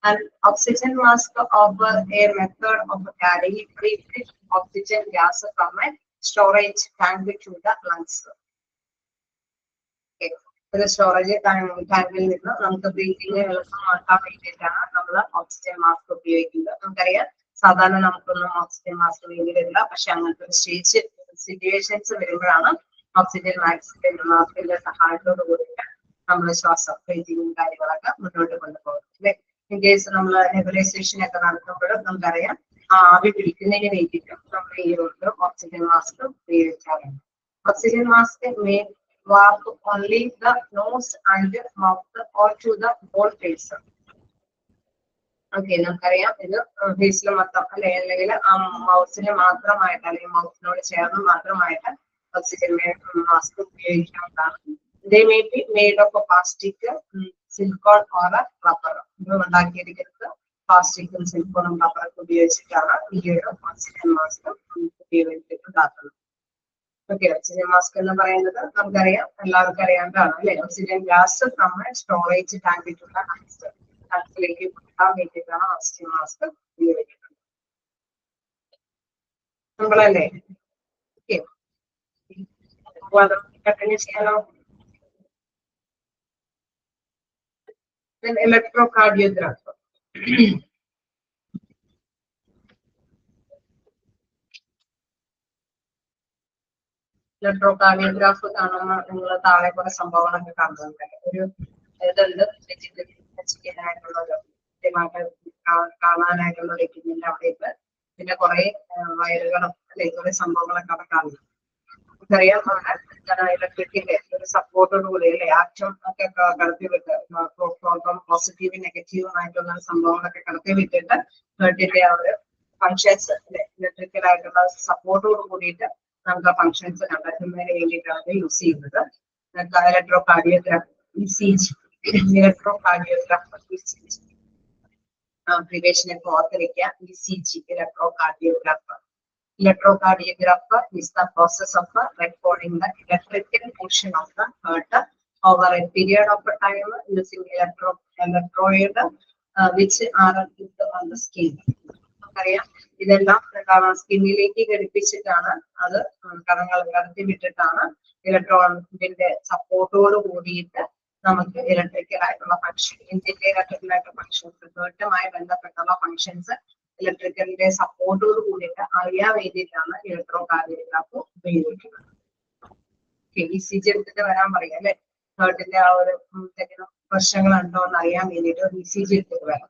An oxygen mask offer a method of carrying breathed oxygen gas from a storage tank to the lungs. Okay, ഒരു സ്റ്റോറേജ് ടാങ്കിൽ നിന്ന് നമുക്ക് ബ്രീത്തിങ് എളുപ്പമാക്കാൻ വേണ്ടിയിട്ടാണ് നമ്മൾ ഓക്സിജൻ മാസ്ക് ഉപയോഗിക്കുന്നത്. നമുക്കറിയാം സാധാരണ നമുക്കൊന്നും ഓക്സിജൻ മാസ്ക് വേണ്ടി വരില്ല. പക്ഷെ അങ്ങനത്തെ ഒരു സ്റ്റേജ് സിറ്റുവേഷൻസ് വരുമ്പോഴാണ് ഓക്സിജൻ മാസ്കിന്റെ സഹായത്തോട് കൂടിയിട്ട് നമ്മൾ ശ്വാസം ബ്രീതിങ്ങും കാര്യങ്ങളൊക്കെ മുന്നോട്ട് കൊണ്ടുപോകും. ഇൻ കേസ് നമ്മൾ നെബുലൈസേഷൻ ഒക്കെ നടത്തുമ്പോഴും നമുക്കറിയാം ആവി പിടിക്കുന്നതിന് വേണ്ടിയിട്ടും നമ്മൾ ഈ ഒരു ഓക്സിജൻ മാസ്ക് ഉപയോഗിക്കാറുണ്ട്. Oxygen mask may work only the nose and mouth or to the whole face. Okay, നമുക്കറിയാം ഇത് ഫേസിൽ മൊത്തം അല്ലെ, അല്ലെങ്കിൽ ആ മൗസിന് മാത്രമായിട്ട് അല്ലെങ്കിൽ മൗസിനോട് ചേർന്ന് മാത്രമായിട്ട് ഓക്സിജൻ മാസ്ക് ഉപയോഗിക്കാവുന്നതാണ്. They may be made of a plastic, silicone or a rubber. ഇത് ഉണ്ടാക്കിയിരിക്കുന്നത് പ്ലാസ്റ്റിക്കും സിലിക്കോണും റബ്ബറൊക്കെ ഉപയോഗിച്ചിട്ടാണ് ഈ ഒരു ഓക്സിജൻ മാസ്ക് ഉപയോഗിച്ചിട്ടുണ്ടാക്കുന്നത്. ഓക്കെ, ഓക്സിജൻ മാസ്ക് എന്ന് പറയുന്നത് നമുക്കറിയാം, എല്ലാവർക്കും അറിയാവുന്നതാണ് അല്ലെ. ഓക്സിജൻ ഗ്യാസ് നമ്മൾ സ്റ്റോറേജ് ടാങ്കിലുള്ള ടാങ്കിലേക്ക് കൊടുക്കാൻ വേണ്ടിയിട്ടാണ് ഓക്സിജൻ മാസ്ക് ഉപയോഗിക്കുന്നത്. നമ്മളല്ലേ ഓക്കെ, കണ്ടിന്യൂ ചെയ്യാനോ? Electrocardiographer. ഇലക്ട്രോകാർഡിയോഗ്രാഫ് കാണുമ്പോൾ നിങ്ങൾ താഴെ കുറെ സംഭവങ്ങളൊക്കെ കാണുന്നുണ്ടല്ലോ. ഒരു ഇതുണ്ട് ചെയ്യാനായിട്ടുള്ളത്, കൃത്യമായിട്ട് കാണാനായിട്ടുള്ള വെക്കുന്നില്ല അവിടേക്ക്. പിന്നെ കുറെ വയറുകളും അല്ലെ, കുറെ സംഭവങ്ങളൊക്കെ അവിടെ കാണുന്നു. നമുക്കറിയാം അവിടെ ഇലക്ട്രിക്കിന്റെ ഒരു സപ്പോർട്ടോട് കൂടി അല്ലെ ആക്ഷൻ ഒക്കെ കടത്തി വിട്ട് പോസിറ്റീവും നെഗറ്റീവും ആയിട്ടുള്ള സംഭവങ്ങളൊക്കെ കടത്തി വിട്ടിട്ട് ഹേർട്ടിന്റെ ആ ഒരു ഫങ്ഷൻസ് അല്ലെ ഇലക്ട്രിക്കൽ ആയിട്ടുള്ള സപ്പോർട്ടോട് കൂടിയിട്ട് നമുക്ക് ആ ഫങ്ഷൻസ് കണ്ടെത്തുന്നതിന് വേണ്ടിയിട്ടാണ് യൂസ് ചെയ്യുന്നത്. ഇലക്ട്രോകാർഡിയോഗ്രാഫ് ECG, ഇലക്ട്രോകാർഡിയോഗ്രാഫ് ECG abbreviation ഓർത്തിരിക്കുക. ECG, ഇലക്ട്രോകാർഡിയോഗ്രാഫ്. Electrocardiographer is the process of recording the electrical motion of the heart over a period of time using electrode which are on the skin. അറിയാം, ഇതെല്ലാം സ്കിന്നിലേക്ക് ഘടിപ്പിച്ചിട്ടാണ് അത് കണങ്ങൾ കടത്തി വിട്ടിട്ടാണ് ഇലക്ട്രോണിന്റെ സപ്പോർട്ടോട് കൂടിയിട്ട് നമുക്ക് ഇലക്ട്രിക്കൽ ആയിട്ടുള്ള ഫങ്ഷൻ, ഇന്ത്യയിലെ ഇലക്ട്രിക്കൽ ആയിട്ടുള്ള ഫങ്ഷൻസ്, ഹേർട്ടുമായി ബന്ധപ്പെട്ടുള്ള ഫങ്ഷൻസ് ഇലക്ട്രിക്കലിന്റെ സപ്പോർട്ടോട് കൂടിയിട്ട് അറിയാൻ വേണ്ടിയിട്ടാണ് ഇലക്ട്രോകാർഡിയോഗ്രാഫ് ഉപയോഗിക്കുന്നത്. ECG എടുത്തിട്ട് വരാൻ പറയാം അല്ലെ, ഹേർട്ടിന്റെ ആ ഒരു എന്തെങ്കിലും പ്രശ്നങ്ങളുണ്ടോ എന്ന് അറിയാൻ വേണ്ടിയിട്ട് ഒരു ECG എടുത്തിട്ട് വരാം.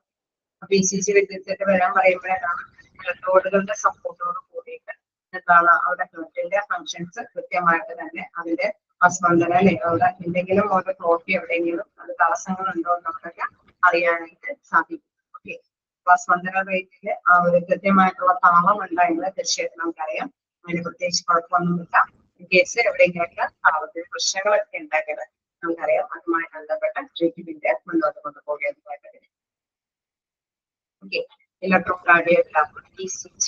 അപ്പൊ ECG എടുത്തിട്ട് വരാൻ പറയുമ്പോഴാണ് ഇലക്ട്രോഡുകളുടെ സപ്പോർട്ടോട് കൂടിയിട്ട് എന്താണ് അവിടെ ഹേർട്ടിന്റെ ഫങ്ഷൻസ് കൃത്യമായിട്ട് തന്നെ അതിന്റെ സ്പന്ദന അല്ലെ, അവിടെ എന്തെങ്കിലും ഒരു ക്ലോട്ടി എവിടെയെങ്കിലും അത് തടസ്സങ്ങളുണ്ടോ എന്നൊക്കെ അറിയാനായിട്ട് സാധിക്കും. ഓക്കെ, സ്പന്ദന റേറ്റില് ആ ഒരു കൃത്യമായിട്ടുള്ള താളം ഉണ്ടായെങ്കിൽ തീർച്ചയായിട്ടും നമുക്കറിയാം അതിന് പ്രത്യേകിച്ച് കുഴപ്പമൊന്നുമില്ല. ഇൻ കേസ് എവിടെയെങ്കിലൊക്കെ താളത്തിന് പ്രശ്നങ്ങളൊക്കെ ഉണ്ടാക്കിയത് നമുക്കറിയാം, അതുമായി ബന്ധപ്പെട്ട ട്രീറ്റ്മെന്റ് മുന്നോട്ട് കൊണ്ടുപോകേണ്ടതായിട്ട് വരും. ഓക്കെ, ഇലക്ട്രോകാർഡിയോഗ്രാഫ് ECG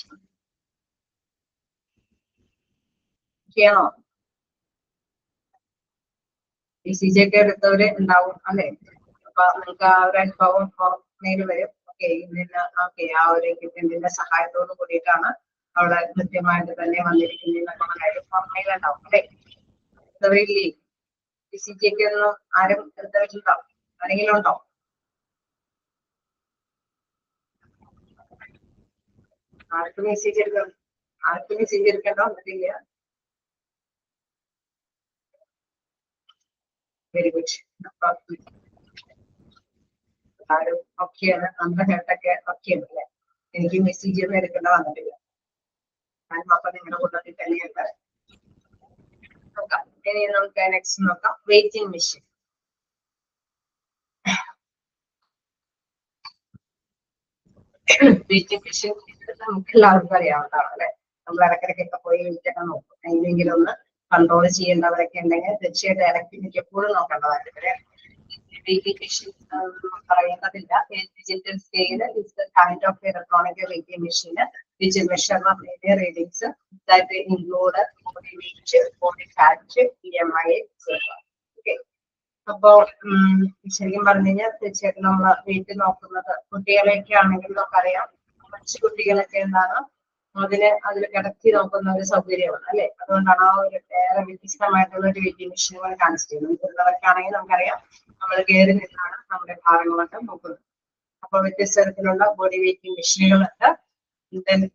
ചെയ്യണോ? ECG ഒക്കെ എടുത്തവര് ഉണ്ടാവും അല്ലെ. അപ്പൊ നിങ്ങൾക്ക് ആ ഒരു അനുഭവം നേര് വരും. ഓക്കെ, ആ ഒരു എക്യുപ്മെന്റിന്റെ സഹായത്തോട് കൂടിയിട്ടാണ് അവിടെ കൃത്യമായിട്ട് തന്നെ വന്നിരിക്കുന്നതെന്നുള്ള കാര്യം ഓർമ്മയിലുണ്ടാവും അല്ലെ. എടുത്തവരില്ലേ ECG ഒക്കെ ഒന്നും ആരും എടുത്തവരുണ്ടോ? ആരെങ്കിലും ഉണ്ടോ? ആർക്കും ECG എടുക്കണം, ആർക്കും ECG എടുക്കണ്ടോ? എന്നിട്ടില്ല. Very good. ആരും ഒക്കെയാണ്, നമ്മുടെ ഹെൽത്തൊക്കെ ഒക്കെയാണ് അല്ലെ. എനിക്ക് ECG ഒന്നും എടുക്കേണ്ട വന്നിട്ടില്ല. ഞാനും അപ്പൊ നിങ്ങളുടെ കൂട്ടത്തിൽ തന്നെയുണ്ട്. നോക്കാം, ഇനി നമുക്ക് നെക്സ്റ്റ് നോക്കാം വെയിറ്റിംഗ് മെഷീൻ. വെയിറ്റിംഗ് മെഷീൻ നമുക്ക് എല്ലാവർക്കും അറിയാവുന്നതാണ് അല്ലെ. നമ്മൾ ഇടയ്ക്കിടയ്ക്കൊക്കെ പോയി വെയിറ്റ് ഒക്കെ നോക്കും. എന്തെങ്കിലും ഒന്ന് കൺട്രോൾ ചെയ്യേണ്ടവരൊക്കെ ഉണ്ടെങ്കിൽ തീർച്ചയായിട്ടും ഇടയ്ക്ക് എപ്പോഴും നോക്കേണ്ടതാണ്. ഇവരെ വെയിറ്റിംഗ് മെഷീൻ പറയുന്നതില്ല. Digital scale is the kind of electronic weighing machine which measure the daily readings that include body weight, body fat, BMI, etc. Okay. അപ്പോ ശരിക്കും പറഞ്ഞു കഴിഞ്ഞാൽ തീർച്ചയായിട്ടും നമ്മൾ വെയിറ്റ് നോക്കുന്നത് കുട്ടികളെയൊക്കെ ആണെങ്കിൽ നമുക്കറിയാം, കൊച്ചു കുട്ടികളൊക്കെ എന്താണ് അതിൽ കിടത്തി നോക്കുന്ന ഒരു സൗകര്യമാണ് അല്ലെ. അതുകൊണ്ടാണ് ആ ഒരു വേറെ വ്യത്യസ്തമായിട്ടുള്ള ഒരു വെയിറ്റിംഗ് മെഷീനുകൾ കാണിച്ചിരുന്നത്. മുതിർന്നവർക്കാണെങ്കിൽ നമുക്കറിയാം നമ്മൾ കയറി നിന്നാണ് നമ്മുടെ ഭാരങ്ങളൊക്കെ നോക്കുന്നത്. അപ്പൊ വ്യത്യസ്ത തരത്തിലുള്ള ബോഡി വെയിറ്റിംഗ് മെഷീനുകളുണ്ട്.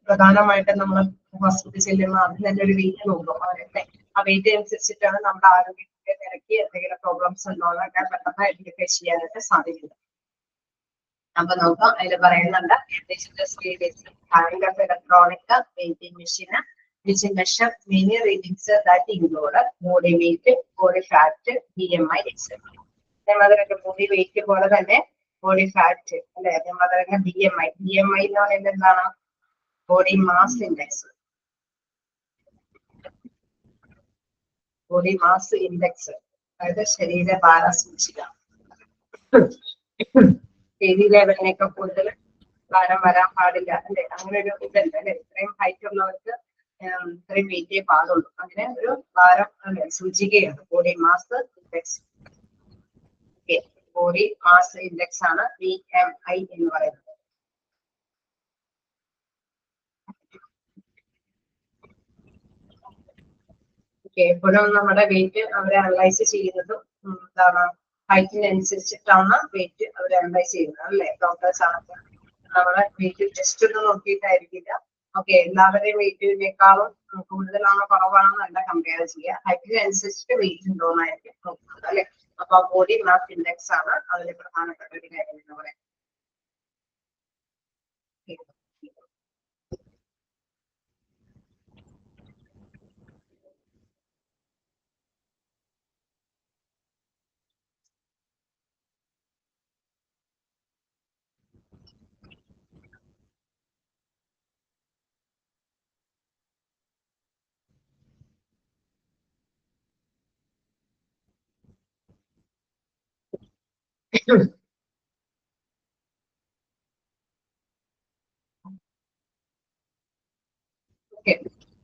പ്രധാനമായിട്ടും നമ്മൾ ഹോസ്പിറ്റലിൽ ചെല്ലുമ്പോൾ അതിന് തന്നെ ഒരു വെയിറ്റ് നോക്കും അവരല്ലേ. ആ വെയിറ്റ് അനുസരിച്ചിട്ടാണ് നമ്മുടെ ആരോഗ്യത്തിന്റെ നിരക്ക് എന്തെങ്കിലും പ്രോബ്ലംസ് ഉണ്ടോ എന്നൊക്കെ പെട്ടെന്ന് ഐഡന്റിഫൈ ചെയ്യാനായിട്ട് സാധിക്കുന്നത്. അപ്പൊ നോക്കാം, അതിൽ പറയുന്നുണ്ട് electronic waiting machine which measure many readings that include body weight, body fat, BMI, etc. അതേമാതിരി ബോഡി വെയിറ്റ് പോലെ തന്നെ ബോഡി ഫാറ്റ് അല്ലെ, അതേമാതിരി തന്നെ BMI. BMI എന്ന് പറയുന്നത് എന്താണ്? Body mass index. Body mass index അതായത് ശരീരഭാര സൂചിക. ഹെവി ലെവലിനേക്കാൾ കൂടുതൽ ഭാരം വരാൻ പാടില്ല അല്ലെ, അങ്ങനെ ഒരു ഇതല്ല അല്ലെ. ഇത്രയും ഹൈറ്റ് ഉള്ളവർക്ക് ഇത്രയും വെയിറ്റേ പാടുള്ളൂ. അങ്ങനെ ഒരു ഭാരം അല്ലെ സൂചികയാണ് body mass index. Body mass index ആണ് BMI എന്ന് പറയുന്നത്. എപ്പോഴും നമ്മുടെ വെയിറ്റ് അവരെ അനലൈസ് ചെയ്യുന്നതും എന്താണ് ഹൈറ്റിനനുസരിച്ചിട്ടാണ് വെയിറ്റ് അവർ അനലൈസ് ചെയ്യുന്നത് അല്ലെ. ഡോക്ടേഴ്സ് ആണെങ്കിൽ നമ്മളെ വെയിറ്റ് ജസ്റ്റ് ഒന്ന് നോക്കിയിട്ടായിരിക്കില്ല. ഓക്കെ, എല്ലാവരുടെയും വെയിറ്റിനേക്കാളും കൂടുതലാണോ കുറവാണോ അല്ല കമ്പയർ ചെയ്യുക, ഹൈറ്റിനനുസരിച്ചിട്ട് വെയിറ്റ് ഉണ്ടോന്നായിരിക്കും നോക്കുന്നത് അല്ലെ. അപ്പൊ ബോഡി മാസ് ഇൻഡെക്സ് ആണ് അതിൽ പ്രധാനപ്പെട്ട ഒരു കാര്യം എന്ന് പറയുന്നത്.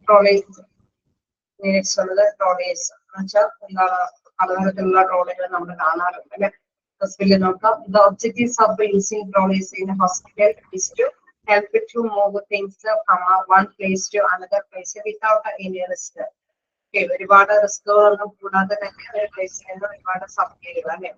ട്രോളീസ് ഉള്ളത് ട്രോളീസ് എന്ന് വെച്ചാൽ എന്താണ്, പലതരത്തിലുള്ള ട്രോളികൾ നമ്മൾ കാണാറുണ്ട് അല്ലെ. ഹോസ്പിറ്റലിൽ നോക്കാം. The objectives of using trolleys in a hospital is to help to move things from one place to another place without any risk. ഒരുപാട് റിസ്കുകളൊന്നും കൂടാതെ തന്നെ ഒരു പ്ലേസിൽ നിന്ന് ഒരുപാട് സൗകര്യങ്ങൾ അല്ലെ,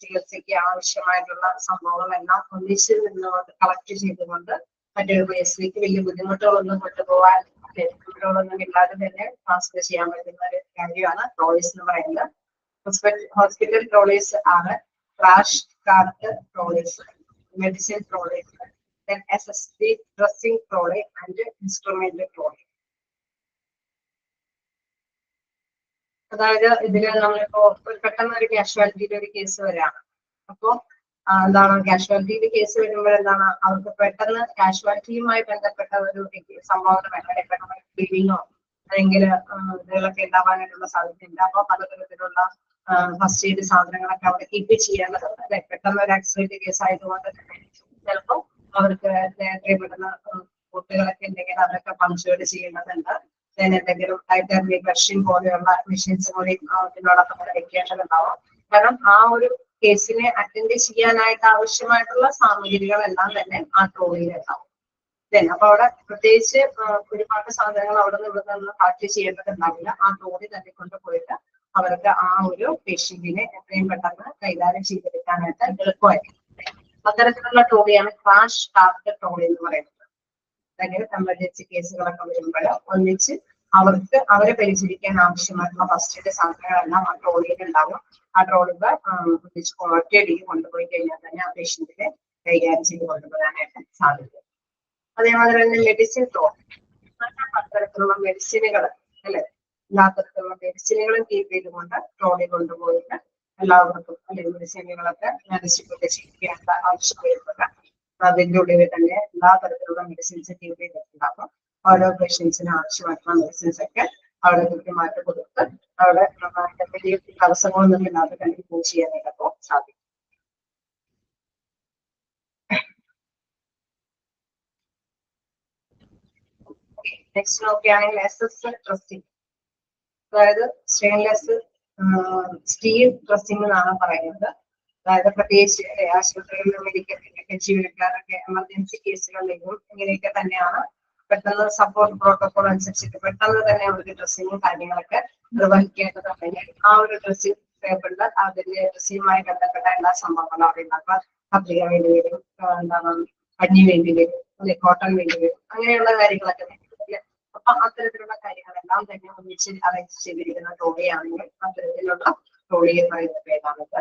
ചികിത്സയ്ക്ക് ആവശ്യമായിട്ടുള്ള സംഭവങ്ങളെല്ലാം ഒന്നിച്ച് നിന്നുകൊണ്ട് കളക്ട് ചെയ്തുകൊണ്ട് മറ്റൊരു പ്ലേസിലേക്ക് വലിയ ബുദ്ധിമുട്ടുകളൊന്നും കൊണ്ടുപോകാൻ ബുദ്ധിമുട്ടുകളൊന്നും ഇല്ലാതെ തന്നെ ട്രാൻസ്ഫർ ചെയ്യാൻ പറ്റുന്ന ഒരു കാര്യമാണ് ട്രോളീസ് എന്ന് പറയുന്നത്. ഹോസ്പിറ്റൽ ട്രോളീസ് ആണ് crash cart trolleys, medicine trolleys, SSD dressing trolley and instrument trolley. അതായത് ഇതില് നമ്മളിപ്പോ പെട്ടെന്ന് ഒരു കാഷ്വാലിറ്റിയുടെ ഒരു കേസ് വരാണ്. അപ്പോ എന്താണ് കാഷ്വാലിറ്റിയുടെ കേസ് വരുമ്പോൾ എന്താണ് അവർക്ക് പെട്ടെന്ന് കാഷ്വാലിറ്റിയുമായി ബന്ധപ്പെട്ട ഒരു സംഭവം വേണ്ട, പെട്ടെന്ന് ബ്ലീഡിങ്ങോ അല്ലെങ്കിൽ ഇതുകളൊക്കെ ഉണ്ടാവാനായിട്ടുള്ള സാധ്യതയുണ്ട്. അപ്പൊ പലതരത്തിലുള്ള ഫസ്റ്റ് എയ്ഡ് സാധനങ്ങളൊക്കെ അവിടെ കീപ്പ് ചെയ്യേണ്ടതുണ്ട് അല്ലെ. പെട്ടെന്ന് ഒരു ആക്സിഡന്റ് കേസ് ആയതുകൊണ്ട് തന്നെ ചിലപ്പോൾ അവർക്ക് നേരത്തെ പെട്ടെന്ന് കുട്ടികളൊക്കെ ഉണ്ടെങ്കിൽ അതൊക്കെ പങ്ക്ച്വേർഡ് ചെയ്യേണ്ടതുണ്ട്. എന്തെങ്കിലും ടൈറ്റർലി ബ്രഷിംഗ് പോലെയുള്ള മെഷീൻസ് കൂടി ഇതിനോടൊപ്പം വെക്കേണ്ടതുണ്ടാവും. കാരണം ആ ഒരു കേസിനെ അറ്റൻഡ് ചെയ്യാനായിട്ട് ആവശ്യമായിട്ടുള്ള സാമഗ്രികളെല്ലാം തന്നെ ആ ട്രോളിയിൽ ഉണ്ടാവും. അപ്പൊ അവിടെ പ്രത്യേകിച്ച് ഒരുപാട് സാധനങ്ങൾ അവിടെ നിന്ന് ഇവിടെ നിന്ന് കളക്ട് ചെയ്യേണ്ടതുണ്ടാവില്ല. ആ ട്രോളി തന്നെ കൊണ്ടുപോയിട്ട് അവർക്ക് ആ ഒരു പേഷ്യന്റിനെ എത്രയും പെട്ടെന്ന് കൈകാര്യം ചെയ്തെടുക്കാനായിട്ട് എളുപ്പമായിരിക്കും. അത്തരത്തിലുള്ള ട്രോളിയാണ് ക്രാഷ് കാർട്ട് ട്രോളി എന്ന് പറയുന്നത്. അല്ലെങ്കിൽ എമർജൻസി കേസുകളൊക്കെ വരുമ്പോൾ ഒന്നിച്ച് അവർക്ക് അവരെ പരിചരിക്കാൻ ആവശ്യമായിട്ടുള്ള ഫസ്റ്റ് എയ്ഡ് സാധനങ്ങളെല്ലാം ആ ട്രോളിയിൽ ഉണ്ടാവും. ആ ട്രോളികൾ ഒന്നിച്ച് ഒറ്റയടിക്ക് കൊണ്ടുപോയി കഴിഞ്ഞാൽ തന്നെ ആ പേഷ്യന്റിനെ കൈകാര്യം ചെയ്ത് കൊണ്ടുപോകാനായിട്ട് സാധിക്കും. അതേമാതിരി തന്നെ മെഡിസിൻ ട്രോളി, പലതരത്തിലുള്ള മെഡിസിനുകൾ അല്ലെ, എല്ലാ തരത്തിലുള്ള മെഡിസിനുകളും കീപ്പ് ചെയ്തുകൊണ്ട് ട്രോളി കൊണ്ടുപോയിട്ട് എല്ലാവർക്കും അല്ലെങ്കിൽ മെഡിസിനുകളൊക്കെ ഡിസ്ട്രിബ്യൂട്ട് ചെയ്യേണ്ട ആവശ്യം വരുന്നത്. അതിൻ്റെ ഉള്ളിൽ തന്നെ എല്ലാ തരത്തിലുള്ള മെഡിസിൻസ് കീപ്പ് ചെയ്തിട്ടുണ്ടാകും. ഓരോ പേഷ്യൻസിന് ആവശ്യമായിട്ടുള്ള മെഡിസിൻസ് ഒക്കെ അവിടെ കൃത്യമായിട്ട് കൊടുത്ത് അവിടെ വലിയ തടസ്സങ്ങളൊന്നും ഇല്ലാതെ കണ്ടിന്യൂ ചെയ്യാനായിട്ട് സാധിക്കും. നെക്സ്റ്റ് നോക്കുകയാണെങ്കിൽ SS ഡ്രസ്സിംഗ്, അതായത് സ്റ്റെയിൻലെസ് സ്റ്റീൽ ഡ്രസ്സിംഗ് എന്നാണ് പറയുന്നത്. അതായത് പ്രത്യേകിച്ച് ആശുപത്രികളിലും മെഡിക്കൽ ജീവനക്കാരൊക്കെ എമർജൻസി കേസുകളിലേക്കും ഇങ്ങനെയൊക്കെ തന്നെയാണ് പെട്ടെന്ന് സപ്പോർട്ട് പ്രോട്ടോകോൾ അനുസരിച്ചിട്ട് പെട്ടെന്ന് തന്നെ അവർക്ക് ഡ്രസ്സിങ്ങും കാര്യങ്ങളൊക്കെ നിർവഹിക്കേണ്ടതുണ്ടെങ്കിൽ ആ ഒരു ഡ്രസ്സിംഗ് ടേബിളിൽ അതിന്റെ ഡ്രസ്സിങ്ങുമായി ബന്ധപ്പെട്ട എല്ലാ സംഭവങ്ങളും അവിടെ ഉണ്ടാക്കുക. കത്രിക വേണ്ടി വരും, എന്താണ് കഞ്ഞി വേണ്ടി വരും, അല്ലെ കോട്ടൺ മില്ലുകൾ അങ്ങനെയുള്ള കാര്യങ്ങളൊക്കെ അല്ലെ. അപ്പൊ അത്തരത്തിലുള്ള കാര്യങ്ങളെല്ലാം തന്നെ ഒന്നിച്ച് അറേഞ്ച് ചെയ്തിരിക്കുന്ന ട്രോളിയാണെങ്കിൽ അത്തരത്തിലുള്ള ട്രോളി എന്ന് പറയുന്ന പേരാണിത്.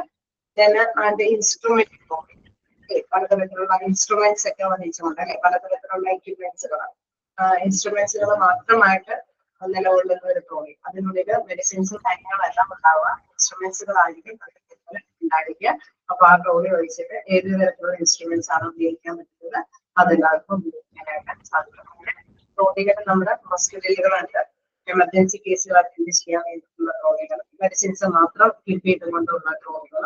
അതിന്റെ ഇൻസ്ട്രുമെന്റ് ട്രോളി, പലതരത്തിലുള്ള ഇൻസ്ട്രുമെന്റ്സ് ഒക്കെ വഹിച്ചുകൊണ്ട് അല്ലെ പലതരത്തിലുള്ള എക്യുപ്മെന്റ്സുകളാണ് ഇൻസ്ട്രുമെന്റ്സുകൾ മാത്രമായിട്ട് നിലകൊള്ളുന്ന ഒരു ട്രോളി. അതിനുള്ളിൽ മെഡിസിൻസും കാര്യങ്ങളെല്ലാം ഉണ്ടാവുക, ഇൻസ്ട്രുമെന്റ്സുകളായിരിക്കും ഉണ്ടായിരിക്കുക. അപ്പൊ ആ ട്രോളി ഒഴിച്ചിട്ട് ഏത് തരത്തിലുള്ള ഇൻസ്ട്രുമെന്റ്സ് ആണ് ഉപയോഗിക്കാൻ പറ്റുന്നത് അതെല്ലാവർക്കും ഉപയോഗിക്കാനായിട്ട് സാധിക്കും. അങ്ങനെ ട്രോളികൾ നമ്മുടെ ഹോസ്പിറ്റലുകളുണ്ട്, എമർജൻസി കേസുകൾ അറ്റൻഡ് ചെയ്യാൻ വേണ്ടിയിട്ടുള്ള ട്രോളികൾ, മെഡിസിൻസ് മാത്രം കീപ്പ് ചെയ്തുകൊണ്ടുള്ള ട്രോളികൾ,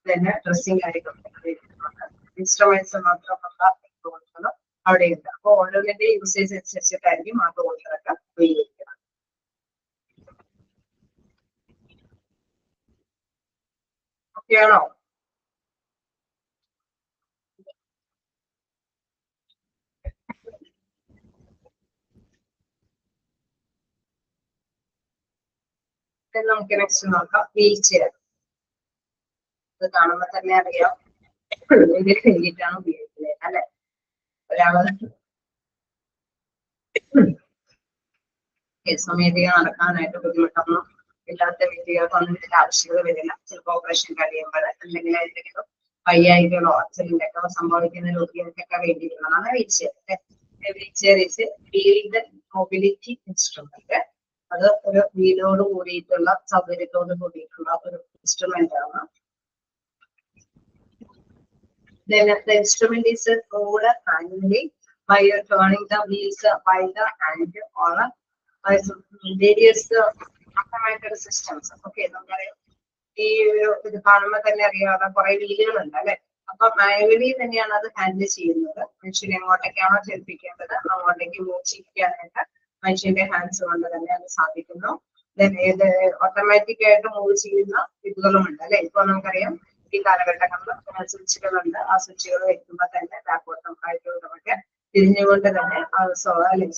പിന്നെ ഡ്രസ്സിംഗ് കാര്യങ്ങൾ, ഇൻസ്ട്രുമെന്റ്സ് മാത്രമുള്ള ട്രോളികൾ അവിടെയുണ്ട്. അപ്പൊ ഓരോന്നിന്റെ യൂസേജ് അനുസരിച്ചിട്ടായിരിക്കും ആ ട്രോളികളൊക്കെ ഉപയോഗിക്കുന്നത്. ഓക്കെയാണോ? നമുക്ക് നെക്സ്റ്റ് നോക്കാം വീൽ ചെയർ. ഇത് കാണുമ്പോൾ തന്നെ അറിയാം ഇതിന് വേണ്ടിയിട്ടാണ് ഉപയോഗിക്കുന്നത് അല്ലെ. ഒരാള് സമയധികം നടക്കാനായിട്ട് ബുദ്ധിമുട്ടൊന്നും ഇല്ലാത്ത വ്യക്തികൾക്കൊന്നും ഇതിന്റെ ആവശ്യകത വരില്ല. ചിലപ്പോൾ ഓപ്പറേഷൻ കഴിയുമ്പോൾ അല്ലെങ്കിൽ എന്തെങ്കിലും വയ്യായികളോ അച്ഛനിലൊക്കെ സംഭവിക്കുന്ന രോഗികൾക്കൊക്കെ വേണ്ടിയിട്ടുള്ളതാണ് wheel chair. Wheel chair is wheeled mobility instrument. അത് ഒരു വീലോട് കൂടിയിട്ടുള്ള സൗകര്യത്തോട് കൂടിയിട്ടുള്ള ഒരു ഇൻസ്ട്രുമെന്റ് ആണ്. Then the instrument is moved manually by turning the wheels by the hand or various automated systems. Okay, നമുക്കറിയാം ഈ ഇത് കാണുമ്പോൾ തന്നെ അറിയാവുന്ന കുറെ വീലുകളുണ്ട് അല്ലെ. അപ്പൊ മാനുവലി തന്നെയാണ് അത് ഹാൻഡിൽ ചെയ്യുന്നത്. മനുഷ്യനെ എങ്ങോട്ടേക്കാണോ ചലിപ്പിക്കേണ്ടത് അങ്ങോട്ടേക്ക് മൂവ് ചെയ്യിക്കാനായിട്ട് മനുഷ്യന്റെ ഹാൻഡ്സ് കൊണ്ട് തന്നെ അത് സാധിക്കുന്നു. ഇത് ഓട്ടോമാറ്റിക് ആയിട്ട് മൂവ് ചെയ്യുന്ന ഇതുകളുമുണ്ട് അല്ലെ. ഇപ്പൊ നമുക്കറിയാം ഈ കാലഘട്ടങ്ങളിൽ സ്വിച്ചുകളുണ്ട്. ആ സ്വിച്ചുകൾ വെക്കുമ്പോൾ തന്നെ ബാക്കോട്ടും ആയിട്ടുള്ളതൊക്കെ തിരിഞ്ഞുകൊണ്ട് തന്നെ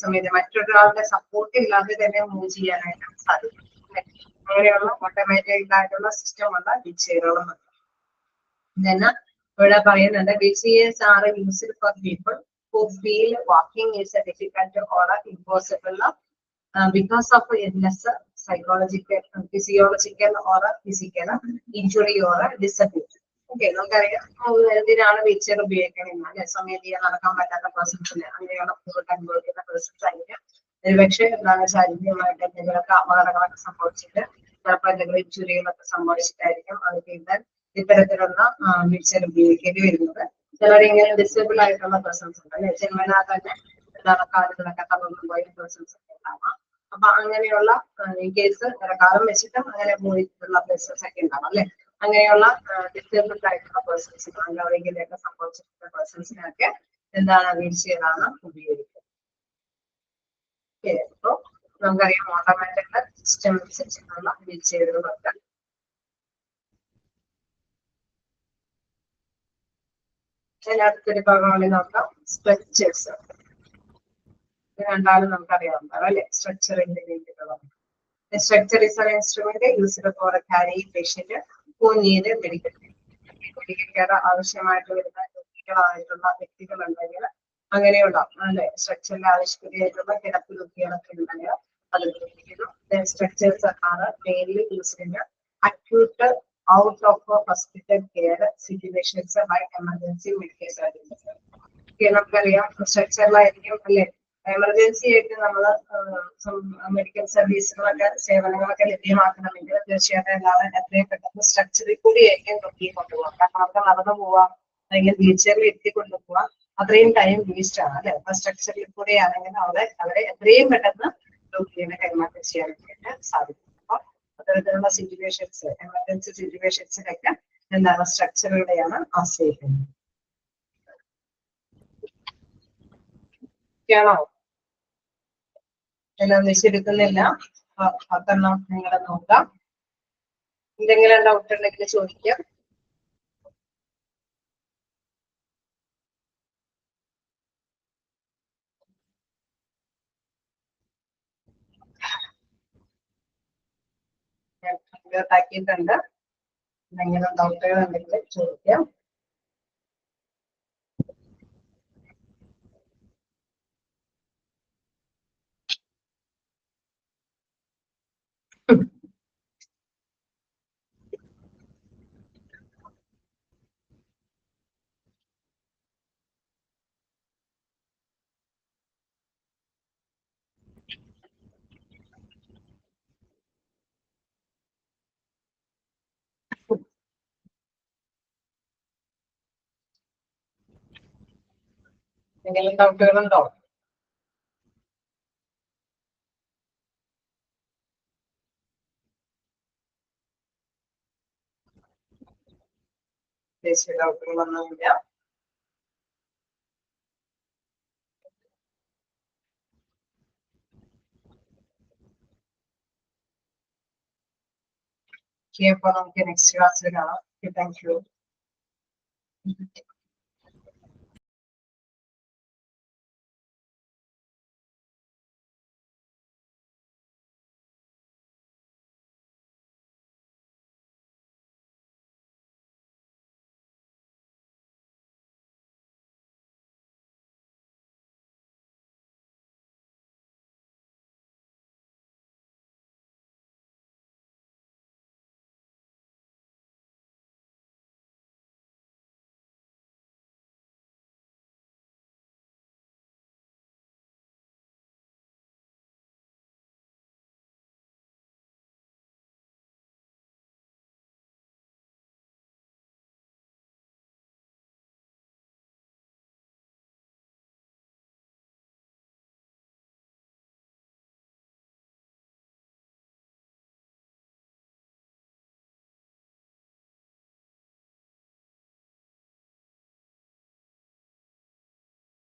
സമയത്ത് മറ്റൊരാളുടെ സപ്പോർട്ട് ഇല്ലാതെ തന്നെ മൂവ് ചെയ്യാനായിട്ട് സാധിക്കും. അങ്ങനെയുള്ള ഓട്ടോമാറ്റിക് ആയിട്ടുള്ള സിസ്റ്റം ഉള്ള വീൽ ചെയറുകളുമുണ്ട്. then ഇവിടെ പറയുന്നുണ്ട് wheel chairs are used for people who feel walking is a difficult or impossible because of illness, psychological, physiological or physical injury or disability. Okay, നമുക്കറിയാം എന്തിനാണ് വീൽ ചെയർ ഉപയോഗിക്കുന്നത് അല്ലെ. സമയത്ത് നടക്കാൻ പറ്റാത്ത പേഴ്സൺസിന്, അങ്ങനെയുള്ള ബുദ്ധിമുട്ട് അനുഭവിക്കുന്ന പേഴ്സൺസ് ആയിരിക്കും. ഒരുപക്ഷെ എന്താണ് ശാരീരികമായിട്ട് എന്തെങ്കിലുമൊക്കെ അപകടങ്ങളൊക്കെ സംഭവിച്ചിട്ട് ചിലപ്പോൾ എന്തെങ്കിലും ഇഞ്ചുറികളൊക്കെ സംഭവിച്ചിട്ടായിരിക്കും അവർക്ക് ഇത്തരത്തിലുള്ള വീൽ ചെയർ ഉപയോഗിക്കേണ്ടി വരുന്നത്. ചിലരിങ്ങനെ ഡിസേബിൾ ആയിട്ടുള്ള പേഴ്സൺസ് ഉണ്ട് അല്ലെ. ജന്മനാ തന്നെ എന്താണ് കാലുകളൊക്കെ തളർന്നു പോയ പേഴ്സൺസ് ഒക്കെ ഉണ്ടാവാം. അപ്പൊ അങ്ങനെയുള്ള ഈ കേസ് കാലം വെച്ചിട്ടും അങ്ങനെ പോയിട്ടുള്ള പേഴ്സൺസ് ഒക്കെ ഉണ്ടാവും അല്ലെ. അങ്ങനെയുള്ള ഡിസേബിൾഡ് ആയിട്ടുള്ള പേഴ്സൺസ്, അംഗവൈകല്യമൊക്കെ സംഭവിച്ചിട്ടുള്ള പേഴ്സൺസിനൊക്കെ എന്താണ് വീൽ ചെയർ ആണ് ഉപയോഗിക്കുന്നത്. അപ്പൊ നമുക്കറിയാം ഓട്ടോമാറ്റിക് സിസ്റ്റം അനുസരിച്ചിട്ടുള്ള വീൽ ചെയറുകളൊക്കെ. അടുത്തൊരു ഭാഗങ്ങളിൽ നോക്കാം സ്ട്രെച്ചേഴ്സ്. രണ്ടാളും നമുക്കറിയാവുന്നതാണ് അല്ലെ. സ്ട്രെച്ചറിന്റെ വേണ്ടിയിട്ടുള്ളത്. Structure is an instrument used for carrying patient who need medical care. ആവശ്യമായിട്ട് വരുന്ന രോഗികളായിട്ടുള്ള വ്യക്തികളുണ്ടെങ്കിൽ അങ്ങനെയുള്ള അല്ലെ സ്ട്രക്ചറിന്റെ ആവശ്യകതയായിട്ടുള്ള കിടപ്പ് രോഗികളൊക്കെ ഉണ്ടെങ്കിൽ അത് ഉപയോഗിക്കുന്നു. Structures are mainly used in acute out of hospital care situations by emergency medical services. നമുക്കറിയാം സ്ട്രക്ചറിലായിരിക്കും അല്ലെ എമർജൻസി ആയിട്ട് നമ്മൾ മെഡിക്കൽ സർവീസുകളൊക്കെ സേവനങ്ങളൊക്കെ ലഭ്യമാക്കണമെങ്കിൽ തീർച്ചയായിട്ടും എല്ലാവരും എത്രയും പെട്ടെന്ന് സ്ട്രക്ചറിൽ കൂടിയായിരിക്കും രോഗിയെ കൊണ്ടുപോകാം. കാരണം അവർക്ക് നടന്നു പോവാം അല്ലെങ്കിൽ വീൽ ചെയറിൽ എത്തി കൊണ്ടുപോവാം, അത്രയും ടൈം വേസ്റ്റ് ആണ് അല്ലെ. അപ്പൊ സ്ട്രക്ചറിൽ കൂടെയാണെങ്കിൽ അവരെ എത്രയും പെട്ടെന്ന് രോഗിയെ കൈമാറ്റം ചെയ്യാനായിട്ട് സാധിക്കും. അപ്പൊ അത്തരത്തിലുള്ള സിറ്റുവേഷൻസ്, എമർജൻസി സിറ്റുവേഷൻസിലൊക്കെ എന്താണ് സ്ട്രക്ചറുകളെയാണ് ആശ്രയിക്കുന്നത്. ാണോ എല്ലാം വെച്ചെടുക്കുന്നില്ല. പത്തെണ്ണം നിങ്ങൾ നോക്കാം. എന്തെങ്കിലും ഡൗട്ട് ഉണ്ടെങ്കിൽ ചോദിക്കാം. ആക്കിയിട്ടുണ്ട്. എന്തെങ്കിലും ഡൗട്ടുകൾ ഉണ്ടെങ്കിൽ ചോദിക്കാം. എന്തെങ്കിലും ഡൗട്ടുകളുണ്ടോ? ഡൗട്ടുകളൊന്നുമില്ല. അപ്പൊ നമുക്ക് നെക്സ്റ്റ് ക്ലാസ്സിൽ കാണാം. Thank you.